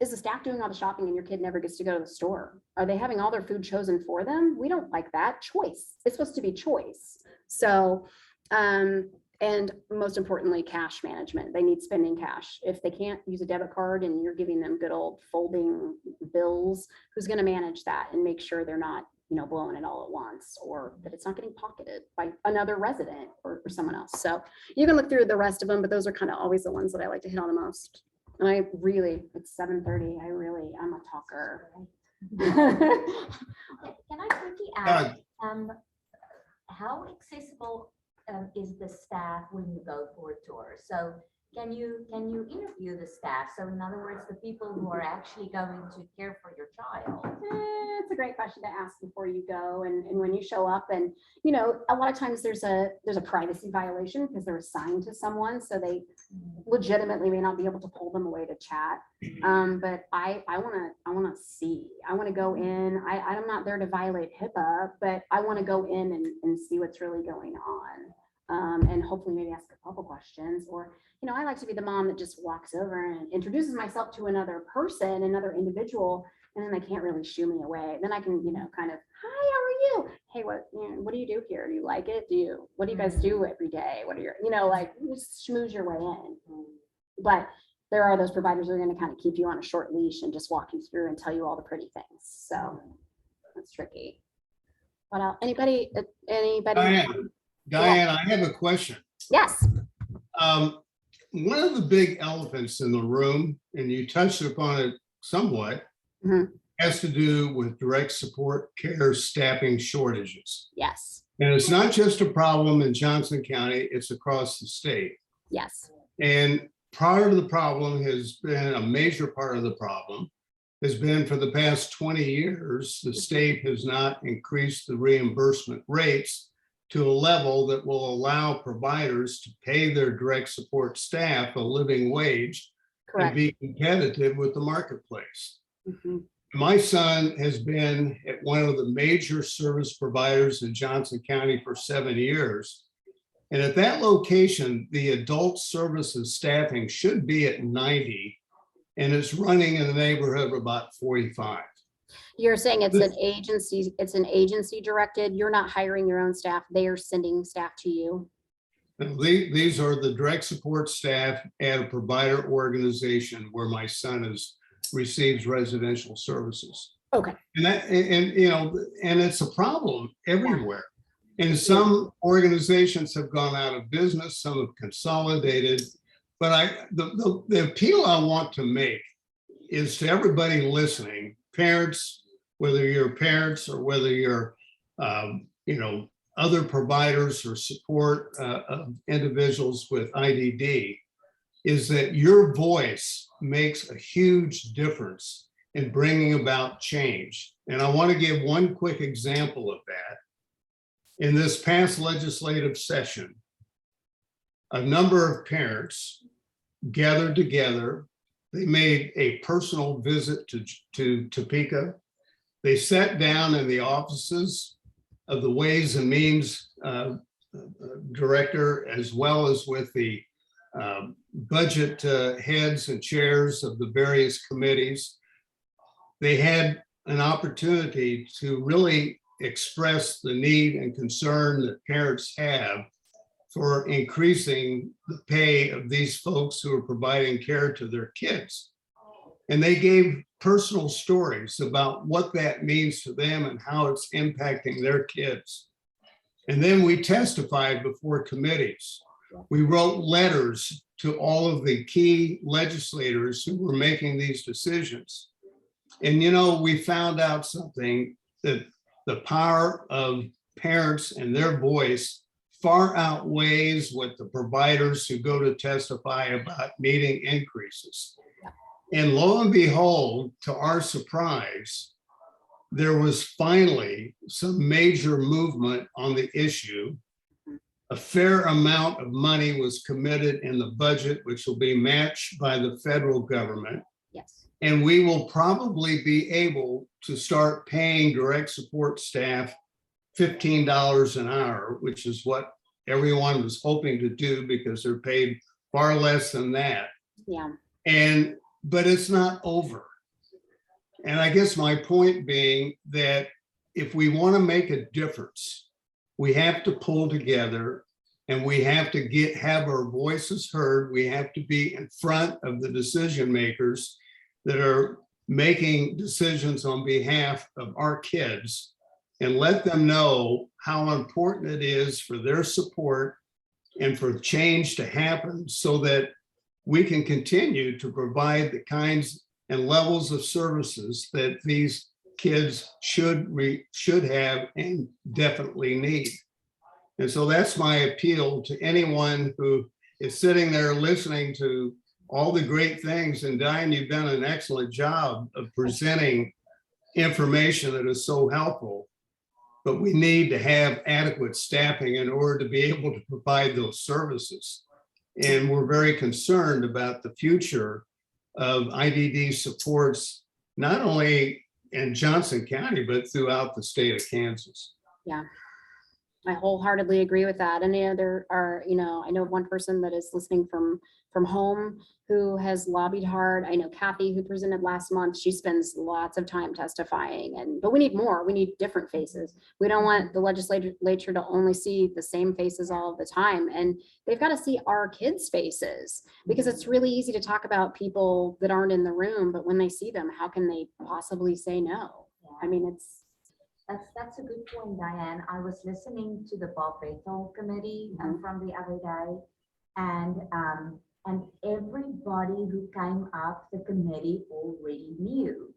is the staff doing all the shopping and your kid never gets to go to the store? Are they having all their food chosen for them? We don't like that. Choice. It's supposed to be choice. So, and most importantly, cash management. They need spending cash. If they can't use a debit card and you're giving them good old folding bills, who's going to manage that and make sure they're not, blowing it all at once, or that it's not getting pocketed by another resident or someone else. So you can look through the rest of them, but those are kind of always the ones that I like to hit on the most. And I really, it's 7:30. I'm a talker. Can I quickly add, how accessible is the staff when you go for a tour? So can you interview the staff? So in other words, the people who are actually going to care for your child. It's a great question to ask before you go and when you show up. And a lot of times there's a privacy violation because they're assigned to someone, so they legitimately may not be able to pull them away to chat. But I want to see. I want to go in. I'm not there to violate HIPAA, but I want to go in and see what's really going on. And hopefully maybe ask a couple questions. Or I like to be the mom that just walks over and introduces myself to another person, another individual, and then they can't really shoo me away. Then I can, kind of, hi, how are you? Hey, what do you do here? Do you like it? What do you guys do every day? What are your, just schmooze your way in. But there are those providers that are going to kind of keep you on a short leash and just walk you through and tell you all the pretty things. So that's tricky. What else? Anybody? Diane, I have a question. Yes. One of the big elephants in the room, and you touched upon it somewhat, has to do with direct support care staffing shortages. Yes. And it's not just a problem in Johnson County, it's across the state. Yes. And part of the problem has been, a major part of the problem has been, for the past 20 years, the state has not increased the reimbursement rates to a level that will allow providers to pay their direct support staff a living wage. Correct. And be competitive with the marketplace. Mm-hmm. My son has been at one of the major service providers in Johnson County for 7 years. And at that location, the adult services staffing should be at 90, and it's running in the neighborhood of about 45. You're saying it's an agency directed. You're not hiring your own staff. They are sending staff to you. And these are the direct support staff at a provider organization where my son receives residential services. Okay. And it's a problem everywhere. And some organizations have gone out of business, some have consolidated. But the appeal I want to make is to everybody listening, parents, whether you're parents or whether you're, other providers or support of individuals with IDD, is that your voice makes a huge difference in bringing about change. And I want to give one quick example of that. In this past legislative session, a number of parents gathered together. They made a personal visit to Topeka. They sat down in the offices of the Ways and Means director, as well as with the budget heads and chairs of the various committees. They had an opportunity to really express the need and concern that parents have for increasing the pay of these folks who are providing care to their kids. And they gave personal stories about what that means to them and how it's impacting their kids. And then we testified before committees. We wrote letters to all of the key legislators who were making these decisions. And you know, we found out something, that the power of parents and their voice far outweighs what the providers who go to testify about needing increases. And lo and behold, to our surprise, there was finally some major movement on the issue. A fair amount of money was committed in the budget, which will be matched by the federal government. Yes. And we will probably be able to start paying direct support staff $15 an hour, which is what everyone was hoping to do because they're paid far less than that. Yeah. But it's not over. And I guess my point being that if we want to make a difference, we have to pull together and we have to have our voices heard. We have to be in front of the decision makers that are making decisions on behalf of our kids and let them know how important it is for their support and for change to happen so that we can continue to provide the kinds and levels of services that these kids should have and definitely need. And so that's my appeal to anyone who is sitting there listening to all the great things. And Diane, you've done an excellent job of presenting information that is so helpful. But we need to have adequate staffing in order to be able to provide those services. And we're very concerned about the future of IDD supports, not only in Johnson County, but throughout the state of Kansas. Yeah, I wholeheartedly agree with that. And there are, I know one person that is listening from home who has lobbied hard. I know Kathy, who presented last month, she spends lots of time testifying, but we need more. We need different faces. We don't want the legislature to only see the same faces all of the time. And they've got to see our kids' faces, because it's really easy to talk about people that aren't in the room, but when they see them, how can they possibly say no? I mean, That's a good point, Diane. I was listening to the Bob Bethel committee from the other day, and everybody who came up the committee already knew.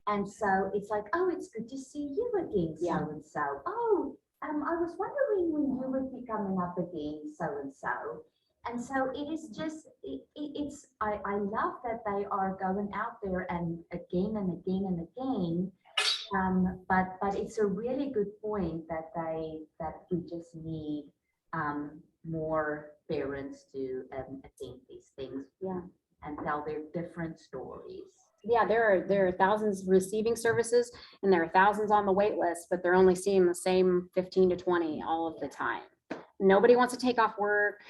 And so it's like, oh, it's good to see you again, so and so. Oh, I was wondering when you would be coming up again, so and so. And so it is just, I love that they are going out there and again and again and again. But it's a really good point that we just need more parents to attend these things and tell their different stories. Yeah, there are thousands receiving services and there are thousands on the wait list, but they're only seeing the same 15 to 20 all of the time. Nobody wants to take off work.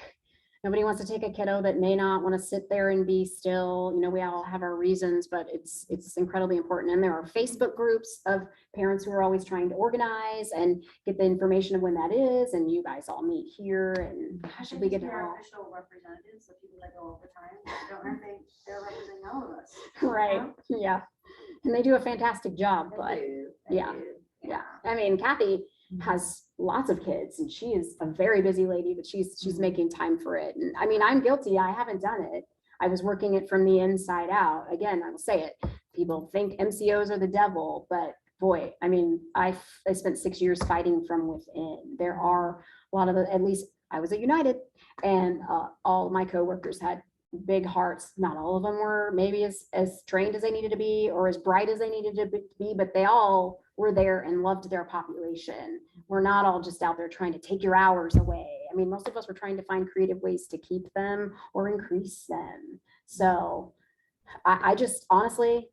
Nobody wants to take a kiddo that may not want to sit there and be still. We all have our reasons, but it's incredibly important. And there are Facebook groups of parents who are always trying to organize and get the information of when that is. And you guys all meet here, and how should we get to our official representatives, the people that go all the time, they're representing all of us. Right. Yeah. And they do a fantastic job, but yeah. I mean, Kathy has lots of kids and she is a very busy lady, but she's making time for it. And I mean, I'm guilty. I haven't done it. I was working it from the inside out. Again, I will say it. People think MCOs are the devil, but boy, I mean, I spent 6 years fighting from within. There are a lot of at least I was at United, and all my coworkers had big hearts. Not all of them were maybe as trained as they needed to be or as bright as they needed to be, but they all were there and loved their population. We're not all just out there trying to take your hours away. I mean, most of us were trying to find creative ways to keep them or increase them. So I just honestly,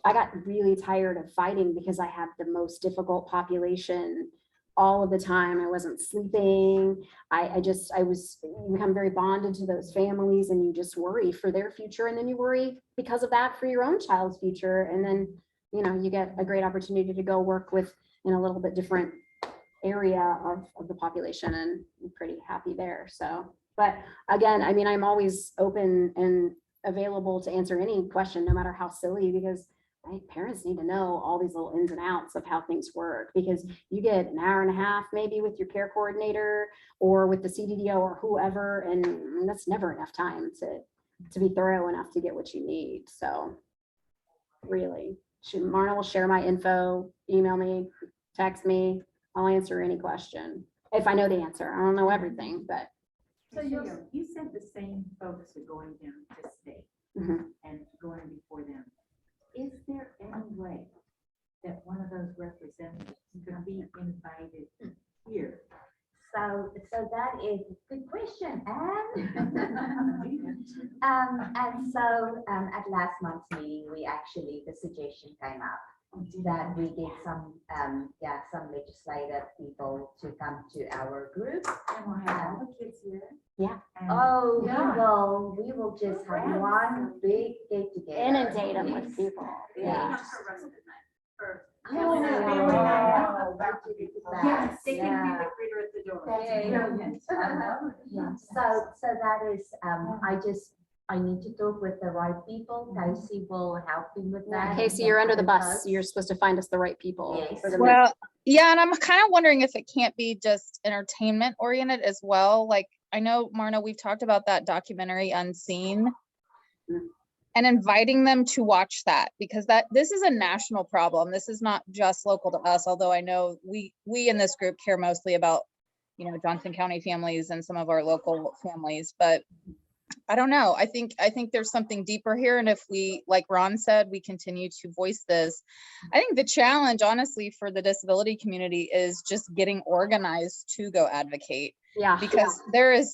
I got really tired of fighting because I had the most difficult population all of the time. I wasn't sleeping. You become very bonded to those families, and you just worry for their future. And then you worry because of that for your own child's future. And then, you get a great opportunity to go work with in a little bit different area of the population, and I'm pretty happy there. So, but again, I mean, I'm always open and available to answer any question, no matter how silly, because parents need to know all these little ins and outs of how things work, because you get an hour and a half maybe with your care coordinator or with the CDDO or whoever, and that's never enough time to be thorough enough to get what you need. So really Marna will share my info, email me, text me. I'll answer any question if I know the answer. I don't know everything, but So you said the same folks are going down to state Mhm. and going before them. Is there any way that one of those representatives could be invited here? So that is a good question, Anne. And so, at last month's meeting, the suggestion came up that we get some legislative people to come to our group. And we'll have all the kids here. Yeah. And- Oh, Yeah. we will just have one big get together. inundate them with people. Yeah. Oh, that would be great. Yes, they can read Yeah. the greeter at the door. Yeah. Brilliant. Yeah, so that is, I need to talk with the right people. Casey will help me with Yeah, that. Casey, and you're some under the other bus. folks. You're supposed to find us the right people. Yes. for the Well, yeah, and I'm kind of wondering if it can't be just entertainment oriented as well. Like, I know, Marna, we've talked about that documentary Unseen Mm. and inviting them to watch that, because this is a national problem. This is not just local to us, although I know we in this group care mostly about, Johnson County families and some of our local families, but I don't know. I think there's something deeper here. And if we, like Ron said, we continue to voice this, I think the challenge, honestly, for the disability community is just getting organized to go advocate, Yeah. because there is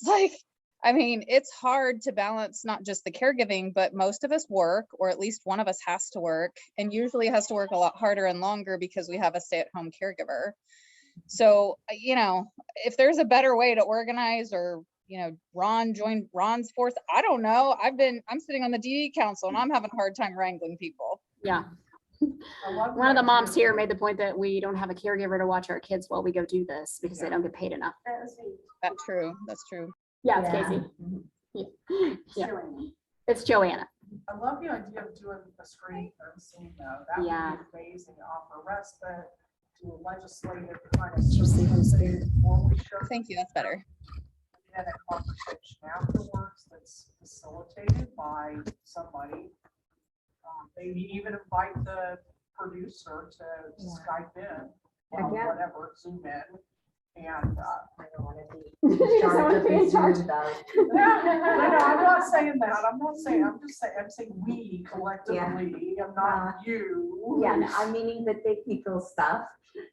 it's hard to balance not just the caregiving, but most of us work, or at least one of us has to work, and usually has to work a lot harder and longer because we have a stay-at-home caregiver. So, if there's a better way to organize, or Ron joined Ron's force. I don't know. I'm sitting on the DD council and I'm having a hard time wrangling people. Yeah. I love One of the idea moms of- here made the point that we don't have a caregiver to watch our kids while we go do this because they don't get paid enough. That's true. That's true. Yeah, it's Yeah. Casey. Yeah. It's Joanna. I love the idea of doing a screen unseen though. That would Yeah. be amazing. Offer respite, do a legislative kind of soliciting before we show. Thank you. That's better. And a conversation afterwards that's facilitated by somebody. Maybe even invite the producer to Skype in, Heck yeah. whatever, Zoom in. And, I don't want to be He doesn't in charge wanna of be in the charge. Zoom, though. no, I'm not saying that. I'm saying we collectively. I'm not you. Yeah, no, I'm meaning the technical stuff.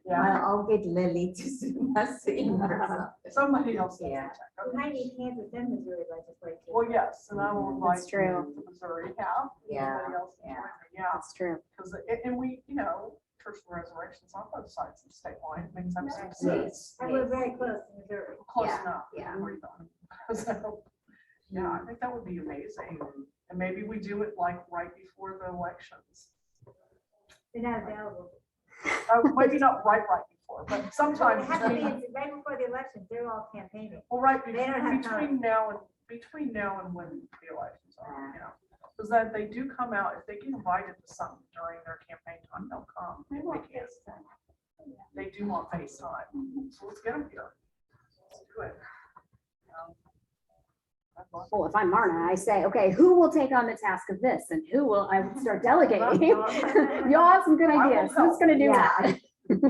Yeah, I'll get Lily to Zoom us in or something. somebody else. does the Yeah. tech. We might need Kansas and Missouri legislature. Well, yes, and I will invite. That's true. you to Missouri, yeah. Yeah, Everybody else can yeah. join me, Yeah, That's true. because, and we, church and resurrections on both sides of the state line, makes absolute Yes. sense. And we're very close to Missouri. Close Yeah, enough. yeah. We're done. So, yeah, I think that would be amazing. And maybe we do it like right before the elections. They're not available. Maybe not right before, but It sometimes. has to be right before the elections. They're all campaigning. Well, right, They don't have between now and when the elections are, because that they do come out, if they get invited to something during their campaign time, they'll come. If they can. They do want FaceTime, so let's get them here. Let's do it. I'd love Well, if I'm Marna, I say, okay, who will take on the task of this and I would start delegating. Y'all have some good I will ideas. Who's help. gonna do Yeah. that?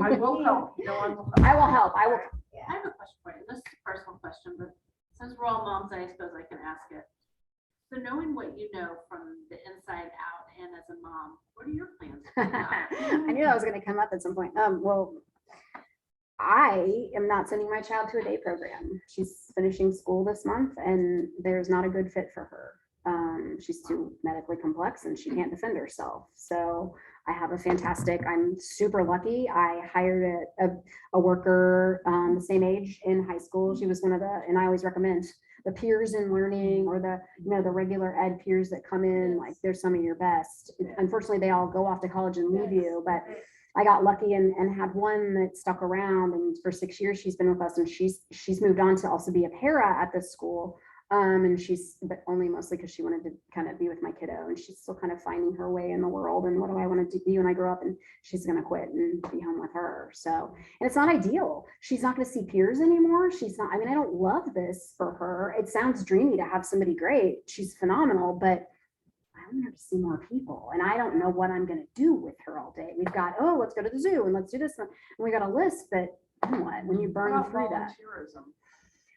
I will help, I will help. I will help. I will. I have a question for you. This is a personal question, but since we're all moms, I suppose I can ask it. So knowing what you know from the inside out and as a mom, what are your plans? I knew that was gonna come up at some point. Well, I am not sending my child to a day program. She's finishing school this month and there's not a good fit for her. She's too medically complex and she can't defend herself. So I have I'm super lucky. I hired a worker the same age in high school. She was one of and I always recommend the peers in learning or the regular ed peers that come in, like they're some of your best. Unfortunately, they all go off to college and leave you, but I got lucky and had one that stuck around, and for 6 years she's been with us, and she's moved on to also be a para at this school. But only mostly because she wanted to kind of be with my kiddo, and she's still kind of finding her way in the world and what do I want to do when I grow up, and she's going to quit and be home with her. So, and it's not ideal. She's not going to see peers anymore. I don't love this for her. It sounds dreamy to have somebody great. She's phenomenal, but I I'm here to see more people and I don't know what I'm gonna do with her all day. We've got, oh, let's go to the zoo and let's do this. And we got a list, but then what, when you burn About through that? volunteerism.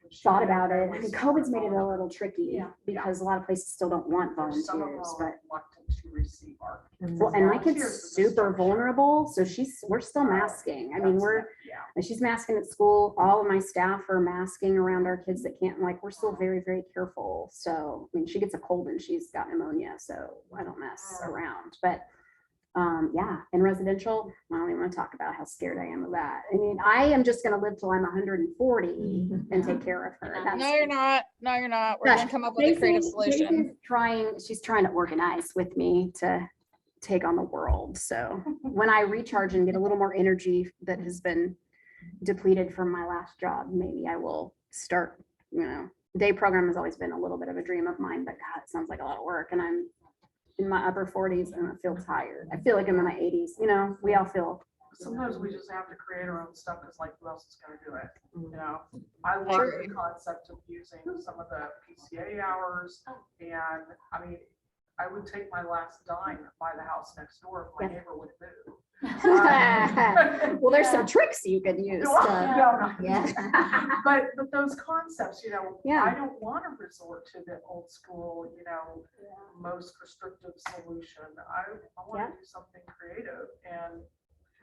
Would you Thought think about that it. I was mean, some COVID's of made it a the- little tricky Yeah. because a lot of places still don't want Some of them volunteers, are but. reluctant to receive our. Well, and my volunteers kid's at this super juncture. vulnerable, so we're still masking. I mean, That's- Yeah. and she's masking at school. All of my staff are masking around our kids that can't, like, we're still very, very careful. So, I mean, she gets a cold and she's got pneumonia, so I don't mess around. But yeah, in residential, I don't even want to talk about how scared I am of that. I mean, I am just gonna live till I'm 140 and take care of her. That's- No, you're not. No, you're not. We're Gosh, gonna come up with a creative Casey- solution. Casey's she's trying to organize with me to take on the world. So when I recharge and get a little more energy that has been depleted from my last job, maybe I will start, day program has always been a little bit of a dream of mine, but God, it sounds like a lot of work and I'm in my upper 40s and I feel tired. I feel like I'm in my 80s, we all feel. Sometimes we just have to create our own stuff because like who else is gonna do it? You know, I love agree. the concept of using some of the PCA hours and I mean, I would take my last dime and buy the house next door if my Yeah. neighbor would move. Well, there's some tricks you could use. No, to- no, Yeah. But those concepts, Yeah. I don't want to resort to the old school, most restrictive solution. I want Yeah. to do something creative and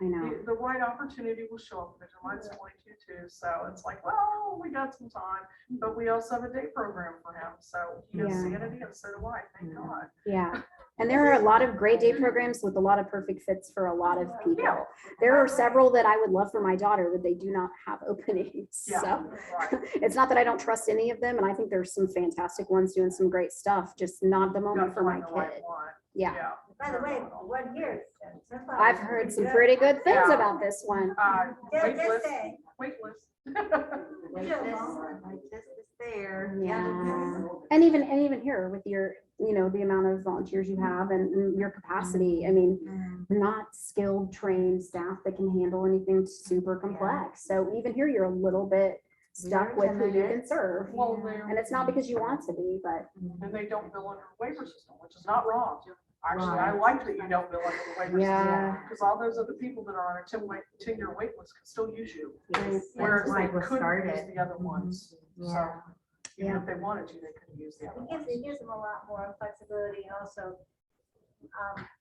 I know. the right opportunity will show up. Mine's 22 too. So it's like, well, we got some time, but we also have a day program for him. So he has Yeah. sanity and so do I, thank God. Yeah. And there are a lot of great day programs with a lot of perfect fits for a lot of people. Yeah. There are several that I would love for my daughter, but they do not have openings. Yeah, So right. it's not that I don't trust any of them. And I think there's some fantastic ones doing some great stuff, just not at the moment Gotta for my find the right kid. one. Yeah. By the way, 1 year. I've heard some pretty good things Yeah. about this one. Wait Just list, say. wait list. Just is there. Yeah. And even here with your, the amount of volunteers you have and your capacity, I mean, Mm. not skilled, trained staff that can handle anything super complex. So even here, you're a little bit stuck with who you can serve. Well, And it's not because you want to be, but and they don't bill under the waiver system, which is not wrong. Actually, I like that you don't bill under the waiver system. yeah. Because all those other people that are on a 10-year wait list can still use you. Yes, Whereas that's why they it was couldn't use started. the other ones. So Yeah. even if they wanted to, they couldn't use the other ones. It gives them a lot more flexibility and also.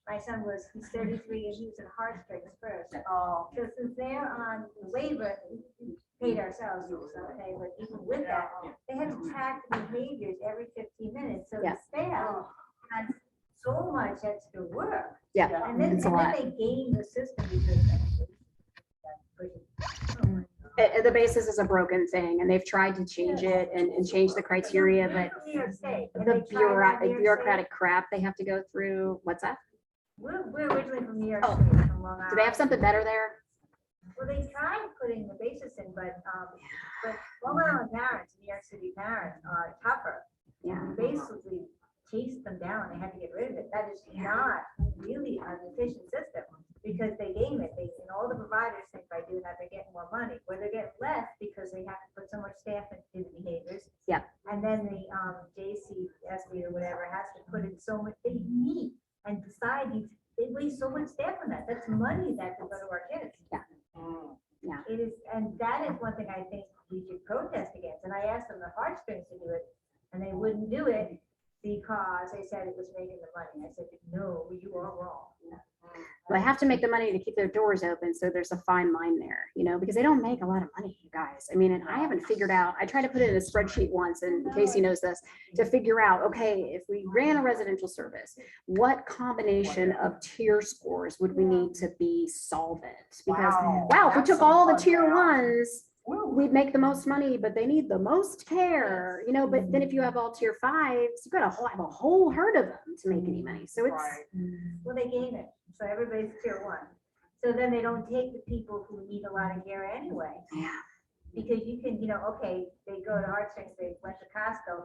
My son he's 33 and he was in heartstrings first. Oh, So since they're on the waiver, we paid ourselves, it was okay, but even with that, they had to track the behaviors every 15 minutes. So the Yeah. staff has so much extra work. Yeah. And then It's a lot. they game the system because The basis is a broken thing and they've tried to change it and change the criteria, but New York State. and the they tried that in New York State. bureaucratic crap they have to go through. What's that? We're originally from New York Oh. State, from Long Island. Do they have something better there? Well, they tried putting the basis in, but Long Island parents, New York City parents are tougher. Yeah. We basically chased them down. They had to get rid of it. That is not really an efficient system because they game it. And all the providers think by doing that, they're getting more money, where they're getting less because they have to put so much staff into the behaviors. Yep. And then the JCSB or whatever has to put in so much, they meet and decide, they waste so much staff on that. That's money that could go to our kids. Yeah. It is, and that is one thing I think we should protest against. And I asked them the heartstrings to do it, and they wouldn't do it because they said it was making the money. I said, no, you are wrong. Well, they have to make the money to keep their doors open. So there's a fine line there, because they don't make a lot of money, you guys. I mean, and I haven't figured out, I tried to put it in a spreadsheet once and Casey knows this, to figure out, okay, if we ran a residential service, what combination of tier scores would we need to be solvent? Because, wow, if we That's took some all the fun tier math. ones, Woo. we'd make the most money, but they need the most care, but then if you have all tier fives, you've got to have a whole herd of them to make any money. So it's, Right. Well, they game it. So everybody's tier one. So then they don't take the people who need a lot of care anyway. yeah. Because you can, okay, they go to heartstrings, they went to Costco,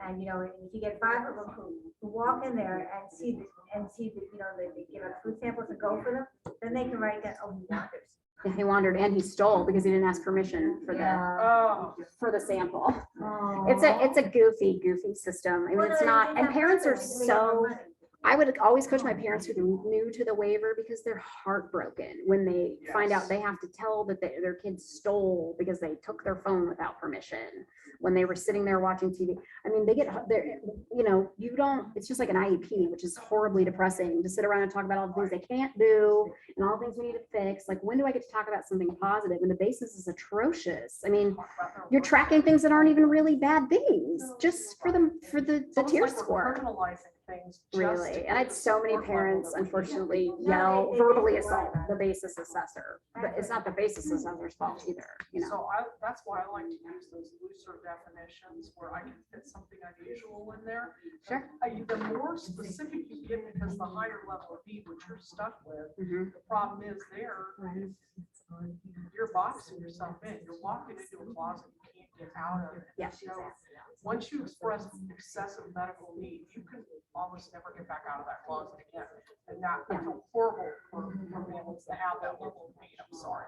and if you get 5 of them who walk in there and see they give us food samples and go for them, then they can write that, oh, he wanders. Yeah, he wandered and he stole because he didn't ask permission for Oh, the sample. Oh. It's a goofy system. I mean, it's not, and parents are so, I would always coach my parents who are new to the waiver because they're heartbroken when they find out Yes. they have to tell that their kids stole because they took their phone without permission when they were sitting there watching TV. I mean, they get, they're, you know, you don't, it's just like an IEP, which is horribly depressing to sit around and talk about all the things they can't do and all the things we need to fix. Like, when do I get to talk about something positive? And the basis is atrocious. I mean, Talk about their you're work. tracking things that aren't even really bad things, just for the It's tier almost like we're score. criminalizing things just to Really, and I get had the so many support level parents that we need. unfortunately No, yell, they verbally do. assault the basis assessor, but it's not the basis assessor's fault either, you know? So that's why I like to use those looser definitions where I can fit something unusual in there. Sure. The more specific you get, because the higher level of need, which you're stuck with, Mhm. the problem is there, you're boxing yourself in, you're walking into a closet you can't get out of. it. Yeah. So once you express excessive medical need, you can almost never get back out of that closet again. And that, I feel horrible for families to have that level of need, I'm sorry.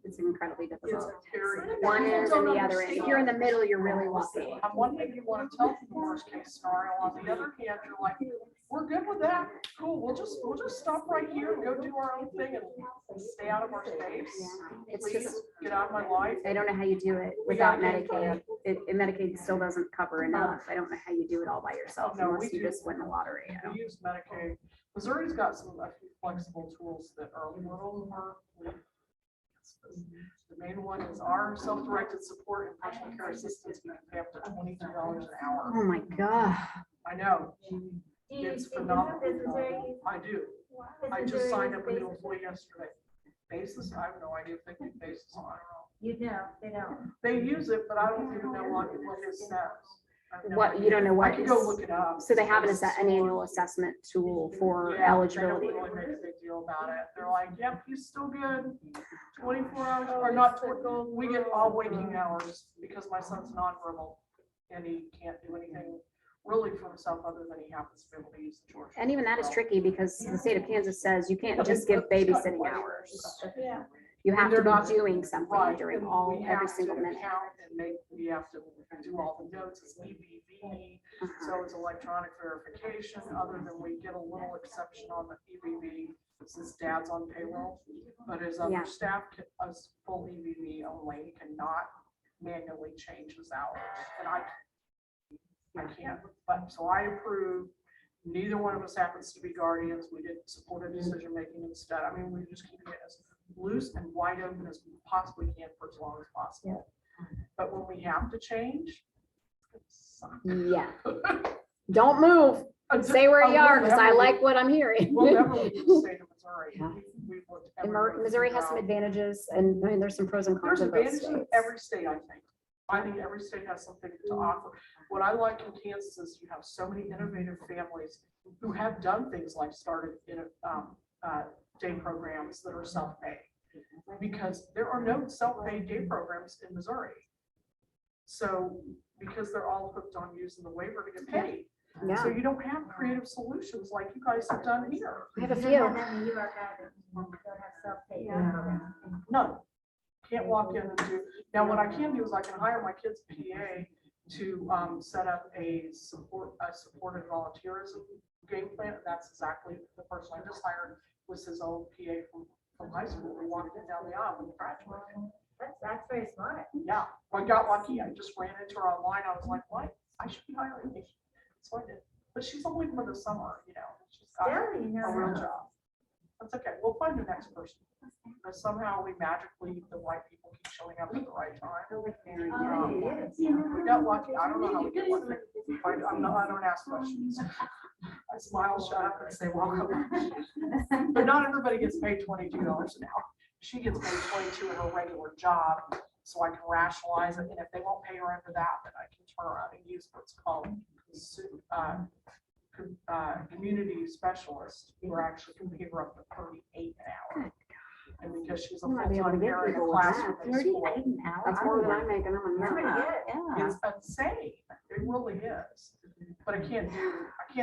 It's incredibly It's difficult. very. One people end don't and the other end. If you're in the middle, you're really understand. lucky. On one hand, you want to tell people worst case scenario, on the other hand, you're like, we're good with that, cool, we'll just stop right here and go do our own thing and stay out of our space. It's Please just, get out of my life. I don't know how you do it without Medicaid. Medicaid still doesn't cover enough. I don't know how you do it all by yourself No, unless we you do. just win the lottery. I don't- We use Medicaid. Missouri's got a few flexible tools that are a little more. The main one is our self-directed support and personal care assistance. We can pay up to $22 an hour. Oh my God. I know, Do you it's do you phenomenal. know this Missouri? I do. This I just Missouri signed is up a new based- employee yesterday. Basis, I have no idea if they do basis on it. You know, they don't. They use it, but I don't even know what it says. I have no What, you idea. don't know what I could go is- look it up. So they have an annual assessment tool for Yeah, eligibility. They don't really make a big deal about it. They're like, yep, he's still good. 24 hours, or not, we get all waking hours because my son's nonverbal and he can't do anything really for himself other than he happens to be able to use the Georgia. And even that is tricky because the state of Kansas says you can't just give babysitting hours. Yeah. You have to They're not- be doing something Right, during and all, we every have single to minute. count and we have to do all the notes, it's EBV, so it's electronic verification, other than we get a little exception on the EBV, since dad's on payroll, but his Yeah. other staff, us full EBV only, he cannot manually change his hours, and I can't, but, so I approve, neither one of us happens to be guardians, we didn't support a decision making instead, I mean, we just keep it as loose and wide open as we possibly can for as long as possible. But when we have to change, it sucks. Yeah. Don't move. Stay where you are because I like what I'm hearing. We'll never leave the state of Missouri. Yeah. We've looked And everywhere to Missouri figure has some out. advantages and I mean, there's some pros and cons There's in both advantages in states. every state, I think. I think every state has something to offer. What I like in Kansas is you have so many innovative families who have done things like started in day programs that are self-pay. Because there are no self-paid day programs in Missouri. So, because they're all hooked on using the waiver to get paid. So Yeah, you don't have creative solutions like you guys have done here. I have a You few. don't have any New York Island. You don't have self-pay. None. Can't walk in and do, now what I can do is I can hire my kid's PA to set up a supported volunteerism game plan. That's exactly the person I just hired was his old PA from high school. We walked in down the aisle when he graduated. That's very smart. Yeah, I got lucky. I just ran into her online. I was like, what? I should be hiring me. So I did. But she's only for the summer, you know. She's got Still, you know. a real job. That's okay. We'll find the next person. But somehow we magically, the right people keep showing up at the right time. We got lucky. I don't know how we get lucky. I don't ask questions. I smile, shut up and say, welcome. But not everybody gets paid $22 an hour. She gets paid 22 in her regular job, so I can rationalize it. And if they won't pay her under that, then I can turn around and use what's called community specialist, who are actually can pay her up to 38 an hour. And because she's a You might be able to full-time get parent in a people with that. classroom in school, That's more than I'm making. I'm Yeah. it's insane. It really is. But I can't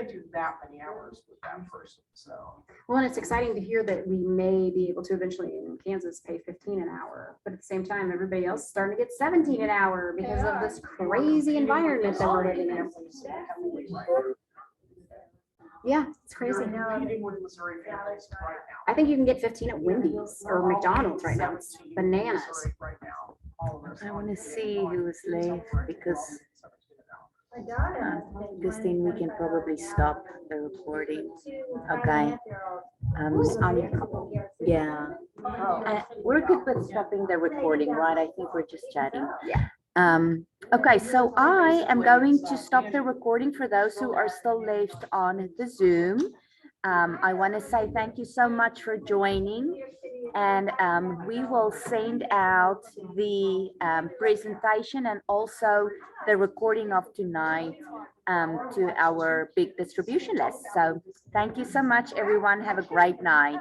do that many hours with that person, so. Well, and it's exciting to hear that we may be able to eventually in Kansas pay 15 an hour, but at the same time, everybody else is starting to get 17 an hour because of this crazy environment that we're living in. Yeah, it's crazy. Competing with Missouri families right now. I think you can get 15 at Wendy's or McDonald's right now. It's 17 in bananas. Missouri right now. All of those I want to funds. see who is left because My daughter. Christine, we can probably stop the recording. Okay. Yeah. We're good with stopping the recording, right? I think we're just chatting. Yeah. Okay, so I am going to stop the recording for those who are still left on the Zoom. I want to say thank you so much for joining. And we will send out the presentation and also the recording of tonight to our big distribution list. So thank you so much, everyone. Have a great night.